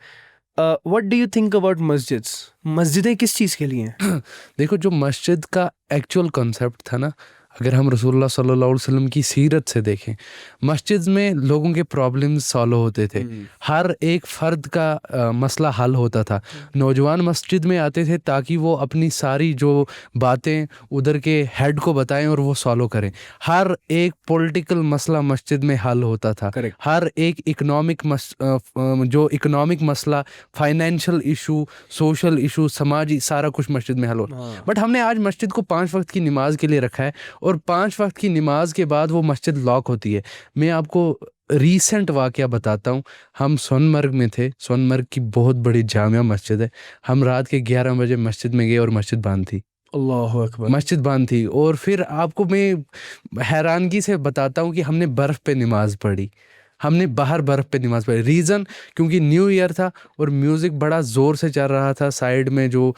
What do you think about मस्जिद्स? मस्जिदें किस चीज़ के लिए हैं? देखो, जो मस्जिद का एक्चुअल कॉन्सेप्ट था ना, अगर हम रसूलुल्लाह सल्लल्लाहु अलैहि वसल्लम की सीरत से देखें, मस्जिद में लोगों के प्रॉब्लम्स सॉल्व होते थे। हर एक फ़र्द का मसला हल होता था। नौजवान मस्जिद में आते थे ताकि वो अपनी सारी जो बातें उधर के हेड को बताएं और वो सॉल्व करें। हर एक पॉलिटिकल मसला मस्जिद में हल होता था। हर एक जो इकोनॉमिक मसला, फाइनेंशियल इशू, सोशल इशू, समाजी, सारा कुछ मस्जिद में हल होता। बट हमने आज मस्जिद को 5 वक्त की नमाज के लिए रखा है, और 5 वक्त की नमाज के बाद वो मस्जिद लॉक होती है। मैं आपको रीसेंट वाक़या बताता हूँ। हम सोनमर्ग में थे। सोनमर्ग की बहुत बड़ी जामिया मस्जिद है। हम रात के 11 बजे मस्जिद में गए और मस्जिद बंद थी। अल्लाहु अकबर। मस्जिद बंद थी। और फिर आपको मैं हैरानगी से बताता हूँ कि हमने बर्फ़ पे नमाज पढ़ी। हमने बाहर बर्फ़ पे नमाज़ पढ़ी। रीज़न, क्योंकि न्यू ईयर था और म्यूज़िक बड़ा ज़ोर से चल रहा था। साइड में जो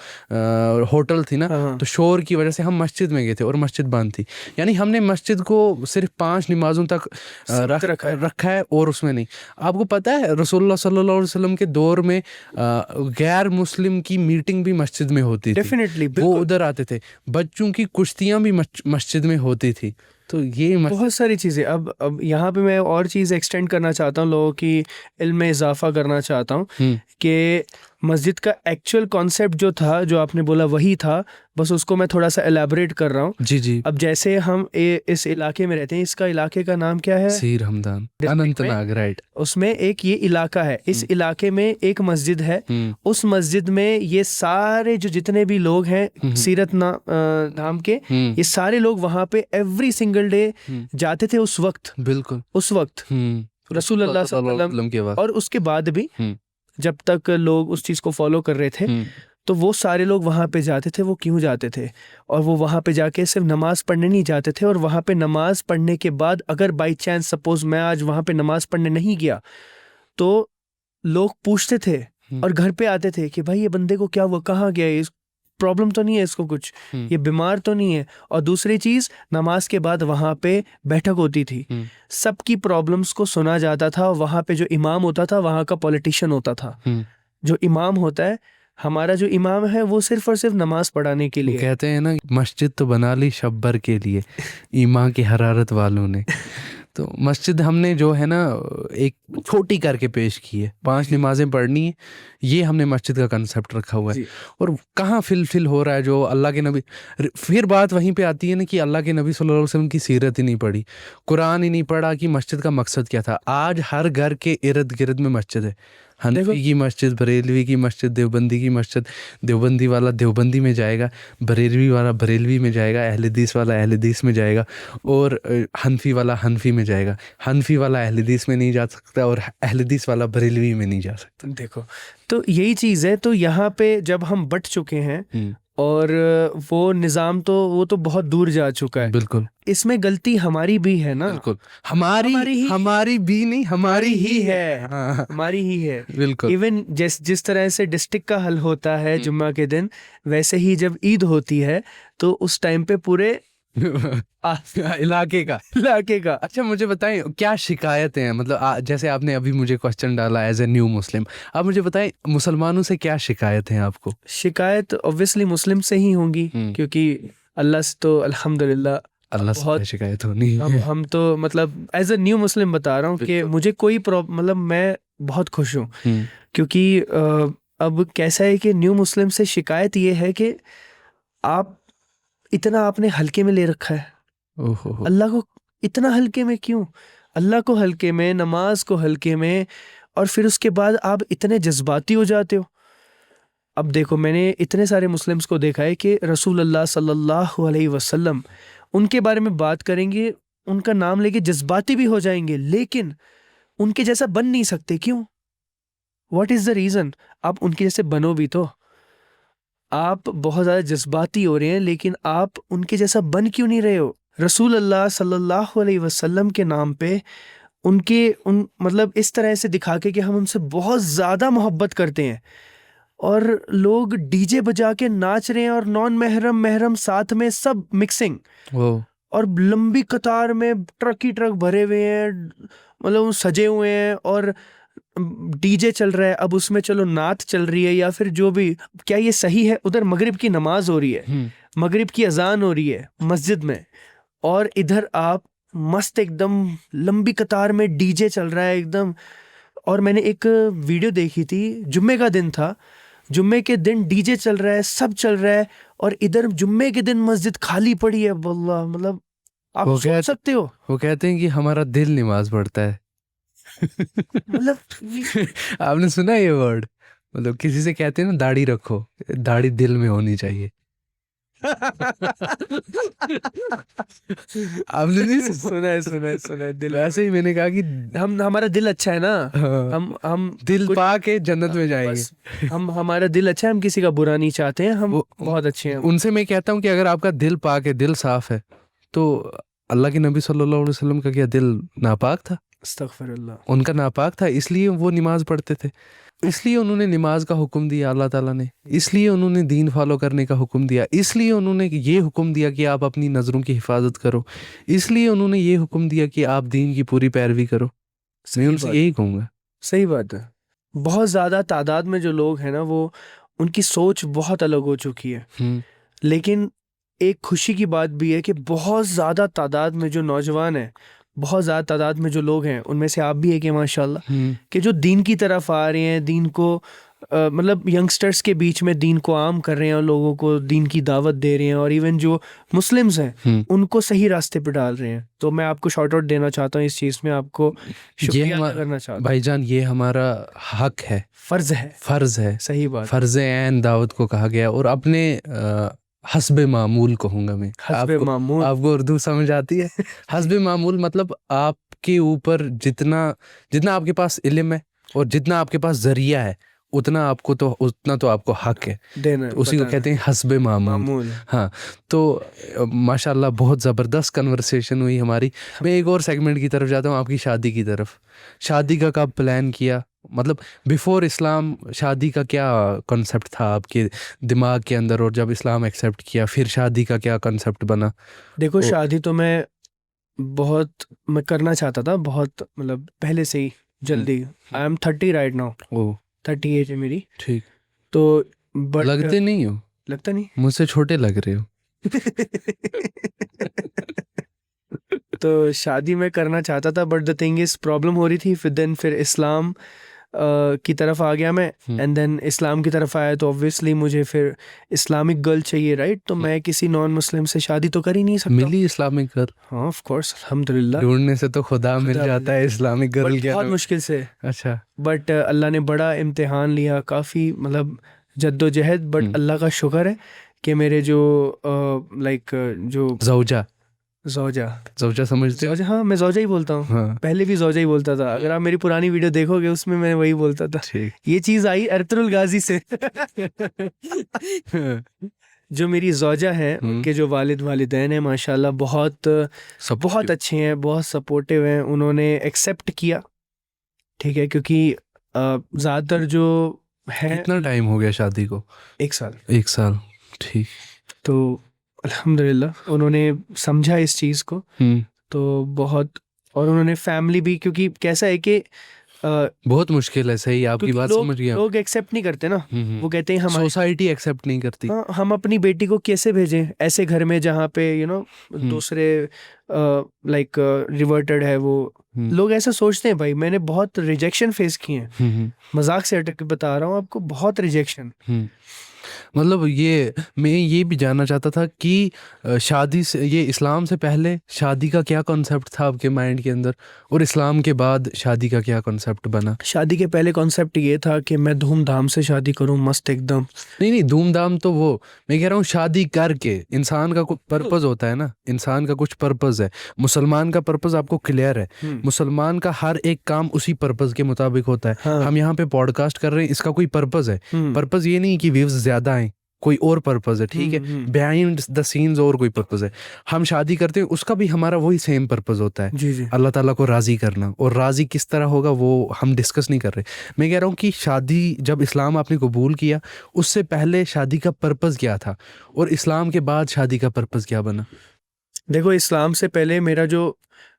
होटल थी ना, तो शोर की वजह से हम मस्जिद में गए थे और मस्जिद बंद थी। यानी हमने मस्जिद को सिर्फ 5 नमाज़ों तक रखा है और उसमें नहीं। आपको पता है रसूलुल्लाह सल्लल्लाहु अलैहि वसल्लम के दौर में गैर मुस्लिम की मीटिंग भी मस्जिद में होती थी। डेफिनेटली वो उधर आते थे। बच्चों की कुश्तियाँ भी मस्जिद में होती थी। तो ये बहुत सारी चीज़ें। अब यहाँ पे मैं और चीज़ एक्सटेंड करना चाहता हूँ, लोगों की इल्म में इजाफा करना चाहता हूँ कि मस्जिद का एक्चुअल कॉन्सेप्ट जो था, जो आपने बोला वही था, बस उसको मैं थोड़ा सा एलैबोरेट कर रहा हूँ। जी जी। अब जैसे हम इस इलाके में रहते हैं, इसका इलाके का नाम क्या है? सीर हमदान, अनंतनाग, राइट। उसमें एक ये इलाका है, इस इलाके में एक मस्जिद है। उस मस्जिद में ये सारे जो जितने भी लोग हैं सीरत नाम के, ये सारे लोग वहाँ पे एवरी सिंगल डे जाते थे उस वक्त। बिल्कुल उस वक्त रसूलुल्लाह सल्लल्लाहु अलैहि वसल्लम के बाद, और उसके बाद भी जब तक लोग उस चीज़ को फॉलो कर रहे थे, तो वो सारे लोग वहाँ पे जाते थे। वो क्यों जाते थे? और वो वहाँ पे जाके सिर्फ नमाज पढ़ने नहीं जाते थे, और वहाँ पे नमाज पढ़ने के बाद अगर बाई चांस सपोज मैं आज वहाँ पे नमाज पढ़ने नहीं गया, तो लोग पूछते थे और घर पे आते थे कि भाई ये बंदे को क्या हुआ, कहाँ गया, इस प्रॉब्लम तो नहीं है इसको कुछ, ये बीमार तो नहीं है। और दूसरी चीज़, नमाज के बाद वहाँ पे बैठक होती थी, सबकी प्रॉब्लम्स को सुना जाता था। वहाँ पे जो इमाम होता था वहाँ का पॉलिटिशियन होता था। जो इमाम होता है, हमारा जो इमाम है, वो सिर्फ और सिर्फ नमाज पढ़ाने के लिए। कहते हैं ना, मस्जिद तो बना ली शब्बर के लिए, ईमान की हरारत वालों ने। तो मस्जिद हमने जो है ना एक छोटी करके पेश की है। 5 नमाजें पढ़नी है, ये हमने मस्जिद का कंसेप्ट रखा हुआ है। और कहाँ फिल हो रहा है जो अल्लाह के नबी। फिर बात वहीं पे आती है ना कि अल्लाह के नबी सल्लल्लाहु अलैहि वसल्लम की सीरत ही नहीं पढ़ी, कुरान ही नहीं पढ़ा कि मस्जिद का मकसद क्या था। आज हर घर के इर्द गिर्द में मस्जिद है। हनफी की मस्जिद, बरेलवी की मस्जिद, देवबंदी की मस्जिद, देवबंदी वाला देवबंदी में जाएगा, बरेलवी वाला बरेलवी में जाएगा, अहले हदीस वाला अहले हदीस में जाएगा, और हनफी वाला हनफी में जाएगा। हनफी वाला अहले हदीस में नहीं जा सकता और अहले हदीस वाला बरेलवी में नहीं जा सकता। देखो, तो यही चीज़ है। तो यहाँ पे जब हम बट चुके हैं और वो निज़ाम तो वो तो बहुत दूर जा चुका है, बिल्कुल इसमें गलती हमारी भी है ना। बिल्कुल, हमारी भी नहीं, हमारी ही है। हाँ, हमारी ही है। बिल्कुल। इवन जिस तरह से डिस्ट्रिक्ट का हल होता है जुम्मा के दिन, वैसे ही जब ईद होती है तो उस टाइम पे पूरे इलाके का। अच्छा, मुझे बताएं क्या शिकायतें हैं, मतलब जैसे आपने अभी मुझे क्वेश्चन डाला एज ए न्यू मुस्लिम, आप मुझे बताएं मुसलमानों से क्या शिकायत है आपको? शिकायत ऑब्वियसली मुस्लिम से ही होंगी, क्योंकि अल्लाह से तो अल्हम्दुलिल्लाह अल्लाह से बहुत शिकायत होनी है। हम तो मतलब एज ए न्यू मुस्लिम बता रहा हूँ कि मुझे कोई मतलब मैं बहुत खुश हूँ, क्योंकि अब कैसा है कि न्यू मुस्लिम से शिकायत ये है कि आप इतना आपने हल्के में ले रखा है। अल्लाह को इतना हल्के में क्यों? अल्लाह को हल्के में, नमाज को हल्के में, और फिर उसके बाद आप इतने जज्बाती हो जाते हो। अब देखो, मैंने इतने सारे मुस्लिम्स को देखा है कि रसूल अल्लाह सल्लल्लाहु अलैहि वसल्लम, उनके बारे में बात करेंगे, उनका नाम लेके जज्बाती भी हो जाएंगे, लेकिन उनके जैसा बन नहीं सकते। क्यों? What is the reason? आप उनके जैसे बनो भी तो। आप बहुत ज़्यादा जज्बाती हो रहे हैं, लेकिन आप उनके जैसा बन क्यों नहीं रहे हो? रसूल अल्लाह सल्लल्लाहु अलैहि वसल्लम के नाम पे उन मतलब इस तरह से दिखा के कि हम उनसे बहुत ज़्यादा मोहब्बत करते हैं, और लोग डीजे बजा के नाच रहे हैं और नॉन महरम महरम साथ में, सब मिक्सिंग, और लंबी कतार में ट्रक ही ट्रक भरे हुए हैं, मतलब सजे हुए हैं, और डीजे चल रहा है। अब उसमें चलो नात चल रही है या फिर जो भी, क्या ये सही है? उधर मगरिब की नमाज हो रही है, मगरिब की अजान हो रही है मस्जिद में, और इधर आप मस्त एकदम लंबी कतार में डीजे चल रहा है एकदम। और मैंने एक वीडियो देखी थी, जुम्मे का दिन था, जुम्मे के दिन डीजे चल रहा है, सब चल रहा है, और इधर जुम्मे के दिन मस्जिद खाली पड़ी है। वल्लाह, मतलब आप सोच सकते हो। वो कहते हैं कि हमारा दिल नमाज पढ़ता है। मतलब आपने सुना ये वर्ड? मतलब किसी से कहते हैं ना, दाढ़ी रखो, दाढ़ी दिल में होनी चाहिए। आपने नहीं सुना है दिल। वैसे ही मैंने कहा कि हमारा दिल अच्छा है ना, हम दिल पा के जन्नत में जाएंगे। हमारा दिल अच्छा है, हम किसी का बुरा नहीं चाहते हैं, हम बहुत अच्छे हैं। उनसे मैं कहता हूँ कि अगर आपका दिल पा के, दिल साफ है, तो अल्लाह के नबी सल्लल्लाहु अलैहि वसल्लम का क्या दिल नापाक था? अस्तगफिरुल्लाह। उनका नापाक था, इसलिए वो नमाज पढ़ते थे, इसलिए उन्होंने नमाज का हुक्म दिया अल्लाह ताला ने, इसलिए उन्होंने दीन फॉलो करने का हुक्म दिया, इसलिए उन्होंने ये हुक्म दिया कि आप अपनी नज़रों की हिफाजत करो, इसलिए उन्होंने ये हुक्म दिया कि आप दीन की पूरी पैरवी करो। मैं उनसे यही कहूँगा। सही बात है। बहुत ज़्यादा तादाद में जो लोग हैं ना, वो उनकी सोच बहुत अलग हो चुकी है। लेकिन एक खुशी की बात भी है कि बहुत ज़्यादा तादाद में जो नौजवान हैं, बहुत ज़्यादा तादाद में जो लोग हैं, उनमें से आप भी है कि माशाल्लाह, कि जो दीन की तरफ आ रहे हैं, दीन को मतलब यंगस्टर्स के बीच में दीन को आम कर रहे हैं और लोगों को दीन की दावत दे रहे हैं, और इवन जो मुस्लिम्स हैं उनको सही रास्ते पे डाल रहे हैं। तो मैं आपको शॉर्ट आउट देना चाहता हूँ इस चीज़ में, आपको शुक्रिया अदा करना चाहता हूँ। भाईजान, ये हमारा हक है, फ़र्ज़ है। सही बात, फ़र्ज़ ऐन दावत को कहा गया, और अपने हस्बे मामूल कहूँगा मैं। आपको उर्दू समझ आती है? हस्बे मामूल मतलब आपके ऊपर जितना आपके पास इल्म है और जितना आपके पास जरिया है, उतना तो आपको हक है देना, तो उसी को कहते हैं हस्बे मामूल। हाँ, तो माशाल्लाह बहुत ज़बरदस्त कन्वर्सेशन हुई हमारी। मैं एक और सेगमेंट की तरफ जाता हूँ, आपकी शादी की तरफ। शादी का कब प्लान किया? मतलब बिफोर इस्लाम शादी का क्या कॉन्सेप्ट था आपके दिमाग के अंदर, और जब इस्लाम एक्सेप्ट किया फिर शादी का क्या कॉन्सेप्ट बना? देखो, शादी तो मैं करना चाहता था बहुत, मतलब पहले से ही, जल्दी। I am 30 right now. 30 age है मेरी। ठीक। तो लगते नहीं हो। लगता नहीं, मुझसे छोटे लग रहे हो। तो शादी मैं करना चाहता था, but the thing is problem हो रही थी। फिर इस्लाम की तरफ आ गया मैं, एंड देन इस्लाम की तरफ आया, तो ऑब्वियसली मुझे फिर इस्लामिक गर्ल चाहिए, राइट? तो मैं किसी नॉन मुस्लिम से शादी तो कर ही नहीं सकता। मिली इस्लामिक गर्ल? हाँ ऑफ कोर्स, अल्हम्दुलिल्लाह। ढूंढने से तो खुदा मिल जाता है, इस्लामिक गर्ल But क्या बहुत मुश्किल से, अच्छा। बट अल्लाह ने बड़ा इम्तिहान लिया, काफ़ी मतलब जद्दोजहद, बट अल्लाह का शुक्र है कि मेरे जो लाइक जो जौजा ज़ौजा समझते हो? ज़ौजा, हाँ मैं ज़ौजा ही बोलता हूँ। हाँ पहले भी ज़ौजा ही बोलता था, अगर आप मेरी पुरानी वीडियो देखोगे उसमें मैं वही बोलता था। ठीक। ये चीज़ आई अर्तुल गाजी से। जो मेरी ज़ौजा है उनके जो वालिदैन हैं माशाल्लाह बहुत अच्छे हैं, बहुत सपोर्टिव हैं। उन्होंने एक्सेप्ट किया, ठीक है, क्योंकि ज़्यादातर जो है। कितना टाइम हो गया शादी को? 1 साल। 1 साल, ठीक। तो अल्हम्दुलिल्लाह उन्होंने समझा इस चीज़ को, तो बहुत, और उन्होंने फैमिली भी, क्योंकि कैसा है कि बहुत मुश्किल है, सही आपकी बात समझ गया। लोग एक्सेप्ट नहीं करते ना, वो कहते हैं हमारी सोसाइटी एक्सेप्ट नहीं करती। हाँ, हम अपनी बेटी को कैसे भेजें ऐसे घर में जहाँ पे दूसरे लाइक रिवर्टेड है वो। लोग ऐसा सोचते हैं भाई, मैंने बहुत रिजेक्शन फेस किए हैं, मजाक से हटके बता रहा हूँ आपको, बहुत रिजेक्शन। मतलब मैं ये भी जानना चाहता था कि शादी से, ये इस्लाम से पहले शादी का क्या कॉन्सेप्ट था आपके माइंड के अंदर, और इस्लाम के बाद शादी का क्या कॉन्सेप्ट बना? शादी के पहले कॉन्सेप्ट ये था कि मैं धूमधाम से शादी करूं, मस्त एकदम। नहीं धूमधाम तो वो मैं कह रहा हूँ, शादी करके इंसान का कुछ पर्पस होता है ना, इंसान का कुछ पर्पस है। मुसलमान का पर्पस आपको क्लियर है, मुसलमान का हर एक काम उसी पर्पस के मुताबिक होता है। हाँ। हम यहाँ पे पॉडकास्ट कर रहे हैं, इसका कोई पर्पस है। पर्पस ये नहीं कि व्यूज ज्यादा आए, कोई और पर्पस है, ठीक है, बिहाइंड द सीन्स और कोई पर्पस है। हम शादी करते हैं, उसका भी हमारा वही सेम पर्पस होता है, जी जी। अल्लाह ताला को राजी करना। और राजी किस तरह होगा वो हम डिस्कस नहीं कर रहे। मैं कह रहा हूँ कि शादी जब इस्लाम आपने कबूल किया, उससे पहले शादी का पर्पस क्या था, और इस्लाम के बाद शादी का पर्पस क्या बना? देखो, इस्लाम से पहले मेरा जो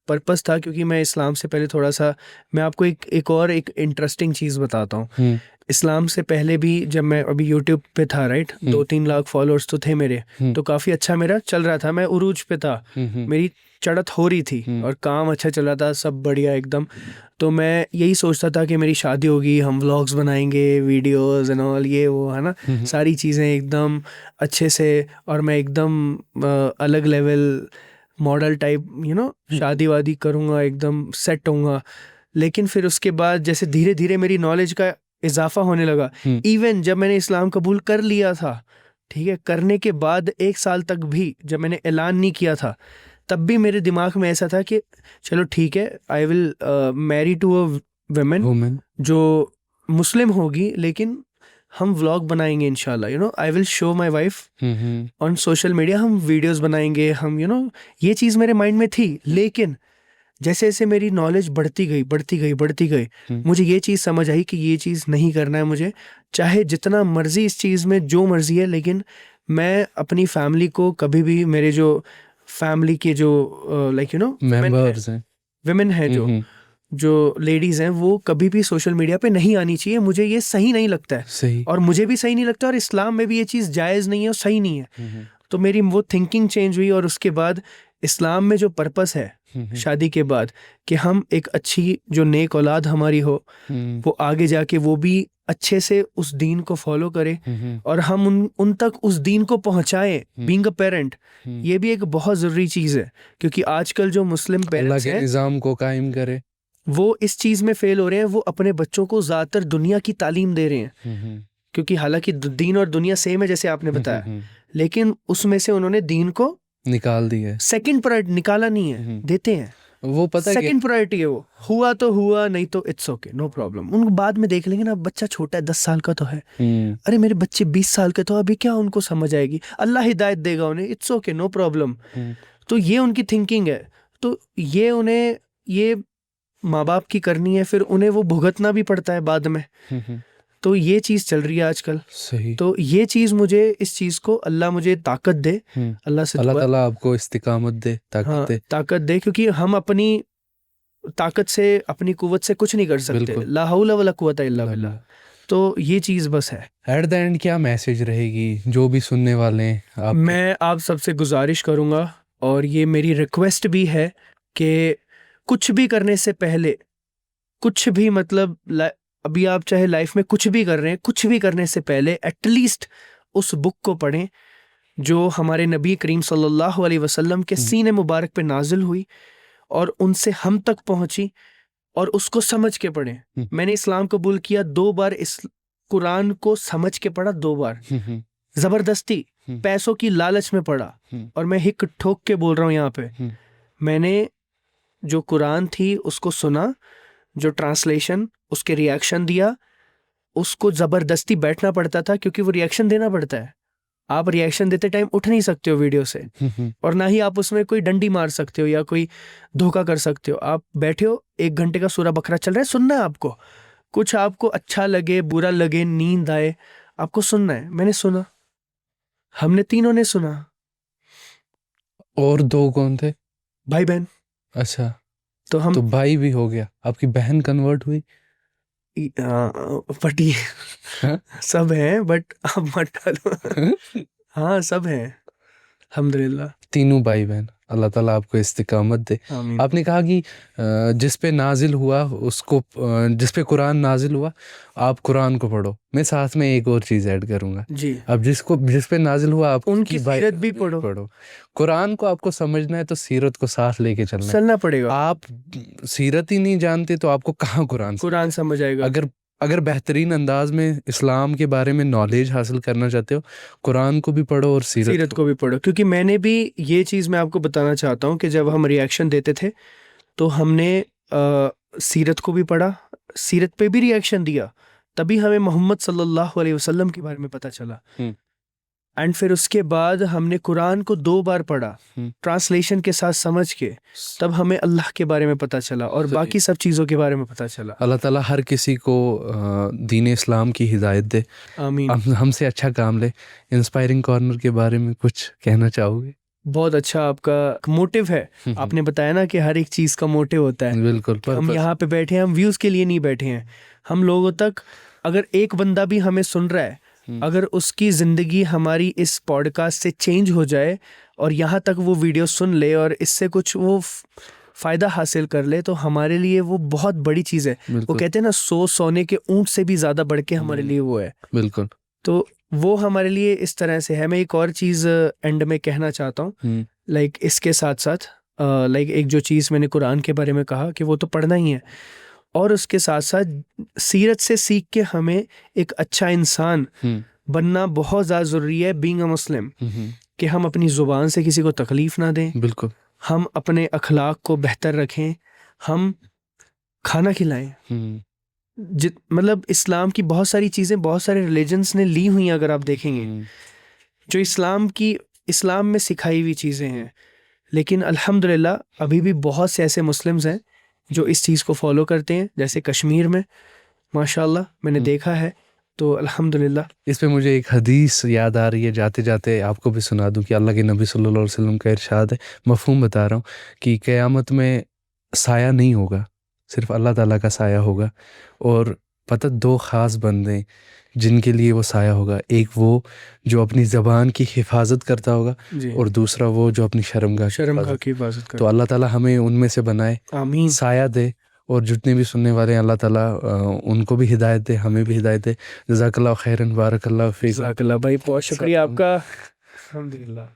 पर्पस था, क्योंकि मैं इस्लाम से पहले थोड़ा सा, मैं आपको एक इंटरेस्टिंग चीज़ बताता हूँ। इस्लाम से पहले भी जब मैं अभी यूट्यूब पे था, राइट, 2-3 लाख फॉलोअर्स तो थे मेरे, तो काफ़ी अच्छा मेरा चल रहा था, मैं उरूज पे था, मेरी चढ़त हो रही थी और काम अच्छा चल रहा था, सब बढ़िया एकदम। तो मैं यही सोचता था कि मेरी शादी होगी, हम व्लॉग्स बनाएंगे, वीडियोस एंड ऑल, ये वो है ना, सारी चीज़ें एकदम अच्छे से, और मैं एकदम अलग लेवल मॉडल टाइप शादी वादी करूँगा, एकदम सेट होऊंगा। लेकिन फिर उसके बाद जैसे धीरे धीरे मेरी नॉलेज का इजाफा होने लगा, इवन जब मैंने इस्लाम कबूल कर लिया था, ठीक है, करने के बाद 1 साल तक भी जब मैंने ऐलान नहीं किया था, तब भी मेरे दिमाग में ऐसा था कि चलो ठीक है, I will marry to a women जो मुस्लिम होगी, लेकिन हम व्लॉग बनाएंगे इंशाल्लाह, I will show my wife on social media, हम वीडियोस बनाएंगे, हम ये चीज़ मेरे माइंड में थी। लेकिन जैसे जैसे मेरी नॉलेज बढ़ती गई, मुझे ये चीज़ समझ आई कि ये चीज़ नहीं करना है मुझे, चाहे जितना मर्जी इस चीज़ में जो मर्जी है, लेकिन मैं अपनी फैमिली को कभी भी, मेरे जो फैमिली के जो लाइक मेंबर्स हैं, विमेन है, जो लेडीज़ हैं, वो कभी भी सोशल मीडिया पे नहीं आनी चाहिए। मुझे ये सही नहीं लगता है, सही, और मुझे भी सही नहीं लगता, और इस्लाम में भी ये चीज़ जायज़ नहीं है और सही नहीं है। तो मेरी वो थिंकिंग चेंज हुई, और उसके बाद इस्लाम में जो पर्पस है शादी के बाद, कि हम एक अच्छी जो नेक औलाद हमारी हो, वो आगे जाके वो भी अच्छे से उस दीन को फॉलो करे, और हम उन तक उस दीन को पहुंचाएं, बीइंग अ पेरेंट। ये भी एक बहुत ज़रूरी चीज़ है, क्योंकि आजकल जो मुस्लिम पेरेंट्स हैं, निज़ाम को कायम करे, वो इस चीज़ में फेल हो रहे हैं। वो अपने बच्चों को ज़्यादातर दुनिया की तालीम दे रहे हैं, क्योंकि हालांकि दीन और दुनिया सेम है जैसे आपने बताया, लेकिन उसमें से उन्होंने दीन को निकाल दिया है। सेकंड प्रायोरिटी निकाला नहीं है, देते हैं वो, पता है सेकंड प्रायोरिटी है वो, हुआ तो हुआ, नहीं तो इट्स ओके, नो प्रॉब्लम, उनको बाद में देख लेंगे ना, बच्चा छोटा है, 10 साल का तो है, अरे मेरे बच्चे 20 साल के, तो अभी क्या उनको समझ आएगी, अल्लाह हिदायत देगा उन्हें, इट्स ओके, नो प्रॉब्लम। तो ये उनकी थिंकिंग है, तो ये उन्हें, ये माँ बाप की करनी है, फिर उन्हें वो भुगतना भी पड़ता है बाद में। तो ये चीज़ चल रही है आजकल। सही। तो ये चीज़, मुझे इस चीज़ को, अल्लाह मुझे ताकत दे, अल्लाह से अल्लाह ताला आपको इस्तिकामत दे, ताकत दे, ताकत दे, क्योंकि हम अपनी ताकत से, अपनी कुव्वत से कुछ नहीं कर सकते, ला हौला वला कुव्वता इल्ला बिल्लाह। तो ये चीज़ बस है। एट द एंड क्या मैसेज रहेगी जो भी सुनने वाले हैं? मैं आप सबसे गुजारिश करूँगा, और ये मेरी रिक्वेस्ट भी है, कि कुछ भी करने से पहले, कुछ भी मतलब अभी आप चाहे लाइफ में कुछ भी कर रहे हैं, कुछ भी करने से पहले एटलीस्ट उस बुक को पढ़ें जो हमारे नबी करीम सल्लल्लाहु अलैहि वसल्लम के सीने मुबारक पे नाजिल हुई और उनसे हम तक पहुंची, और उसको समझ के पढ़ें। मैंने इस्लाम कबूल किया 2 बार, इस कुरान को समझ के पढ़ा 2 बार, जबरदस्ती पैसों की लालच में पढ़ा। और मैं हिक ठोक के बोल रहा हूँ यहाँ पे, मैंने जो कुरान थी उसको सुना, जो ट्रांसलेशन, उसके रिएक्शन दिया, उसको जबरदस्ती बैठना पड़ता था क्योंकि वो रिएक्शन देना पड़ता है। आप रिएक्शन देते टाइम उठ नहीं सकते हो वीडियो से, और ना ही आप उसमें कोई डंडी मार सकते हो या कोई धोखा कर सकते हो। आप बैठे हो, 1 घंटे का सूरा बकरा चल रहा है, सुनना है आपको, कुछ आपको अच्छा लगे, बुरा लगे, नींद आए, आपको सुनना है। मैंने सुना, हमने तीनों ने सुना। और 2 कौन थे? भाई बहन। अच्छा, तो हम तो भाई भी हो गया, आपकी बहन कन्वर्ट हुई? पटी हाँ? सब हैं, बट अब मत डालो। हाँ सब हैं, अल्हम्दुलिल्लाह। तीनों भाई बहन, अल्लाह ताला आपको इस्तिकामत दे। आमीन। आपने कहा कि जिस पे नाजिल हुआ उसको, जिस पे कुरान नाजिल हुआ आप कुरान को पढ़ो। मैं साथ में एक और चीज़ ऐड करूँगा। जी, अब जिस पे नाजिल हुआ आप उनकी सीरत भी पढ़ो। कुरान को आपको समझना है तो सीरत को साथ लेके चलना चलना पड़ेगा। आप सीरत ही नहीं जानते तो आपको कहाँ कुरान समझ आएगा। अगर बेहतरीन अंदाज में इस्लाम के बारे में नॉलेज हासिल करना चाहते हो, कुरान को भी पढ़ो और सीरत को भी पढ़ो। क्योंकि मैंने भी ये चीज़ मैं आपको बताना चाहता हूँ कि जब हम रिएक्शन देते थे तो हमने सीरत को भी पढ़ा, सीरत पे भी रिएक्शन दिया, तभी हमें मोहम्मद सल्लल्लाहु अलैहि वसल्लम के बारे में पता चला। एंड फिर उसके बाद हमने कुरान को 2 बार पढ़ा, ट्रांसलेशन के साथ समझ के, तब हमें अल्लाह के बारे में पता चला और बाकी सब चीज़ों के बारे में पता चला। अल्लाह ताला हर किसी को दीन इस्लाम की हिदायत दे। आमीन। हमसे अच्छा काम ले। इंस्पायरिंग कॉर्नर के बारे में कुछ कहना चाहोगे? बहुत अच्छा आपका मोटिव है। आपने बताया ना कि हर एक चीज़ का मोटिव होता है। बिल्कुल। हम यहाँ पे बैठे हैं, हम व्यूज़ के लिए नहीं बैठे हैं। हम लोगों तक अगर एक बंदा भी हमें सुन रहा है, अगर उसकी ज़िंदगी हमारी इस पॉडकास्ट से चेंज हो जाए और यहाँ तक वो वीडियो सुन ले और इससे कुछ वो फ़ायदा हासिल कर ले, तो हमारे लिए वो बहुत बड़ी चीज़ है। वो कहते हैं ना, 100 सोने के ऊंट से भी ज़्यादा बढ़ के हमारे लिए वो है। बिल्कुल। तो वो हमारे लिए इस तरह से है। मैं एक और चीज़ एंड में कहना चाहता हूँ, लाइक इसके साथ साथ लाइक एक जो चीज़ मैंने कुरान के बारे में कहा कि वो तो पढ़ना ही है, और उसके साथ साथ सीरत से सीख के हमें एक अच्छा इंसान बनना बहुत ज़्यादा ज़रूरी है। बीइंग अ मुस्लिम, कि हम अपनी ज़ुबान से किसी को तकलीफ़ ना दें। बिल्कुल। हम अपने अखलाक को बेहतर रखें, हम खाना खिलाएं। मतलब इस्लाम की बहुत सारी चीज़ें बहुत सारे रिलीजन्स ने ली हुई हैं, अगर आप देखेंगे जो इस्लाम में सिखाई हुई चीज़ें हैं। लेकिन अल्हम्दुलिल्लाह अभी भी बहुत से ऐसे मुस्लिम्स हैं जो इस चीज़ को फॉलो करते हैं, जैसे कश्मीर में माशाल्लाह मैंने देखा है। तो अल्हम्दुलिल्लाह। इस पे मुझे एक हदीस याद आ रही है, जाते जाते आपको भी सुना दूं, कि अल्लाह के नबी सल्लल्लाहु अलैहि वसल्लम का इरशाद है, मफ़हूम बता रहा हूँ, कि क़यामत में साया नहीं होगा, सिर्फ अल्लाह ताला का साया होगा। और पता 2 ख़ास बंदे जिनके लिए वो साया होगा, एक वो जो अपनी ज़बान की हिफाजत करता होगा, और दूसरा वो जो अपनी शर्मगाह की हिफाजत करता। तो अल्लाह ताला हमें उनमें से बनाए, आमीन, साया दे। और जितने भी सुनने वाले हैं, अल्लाह ताला उनको भी हिदायत दे, हमें भी हिदायत दे। जज़ाकल्लाहु खैरन, बारकल्लाहु फ़ीक। जज़ाकल्लाह भाई, बहुत शुक्रिया आपका। अल्हम्दुलिल्लाह।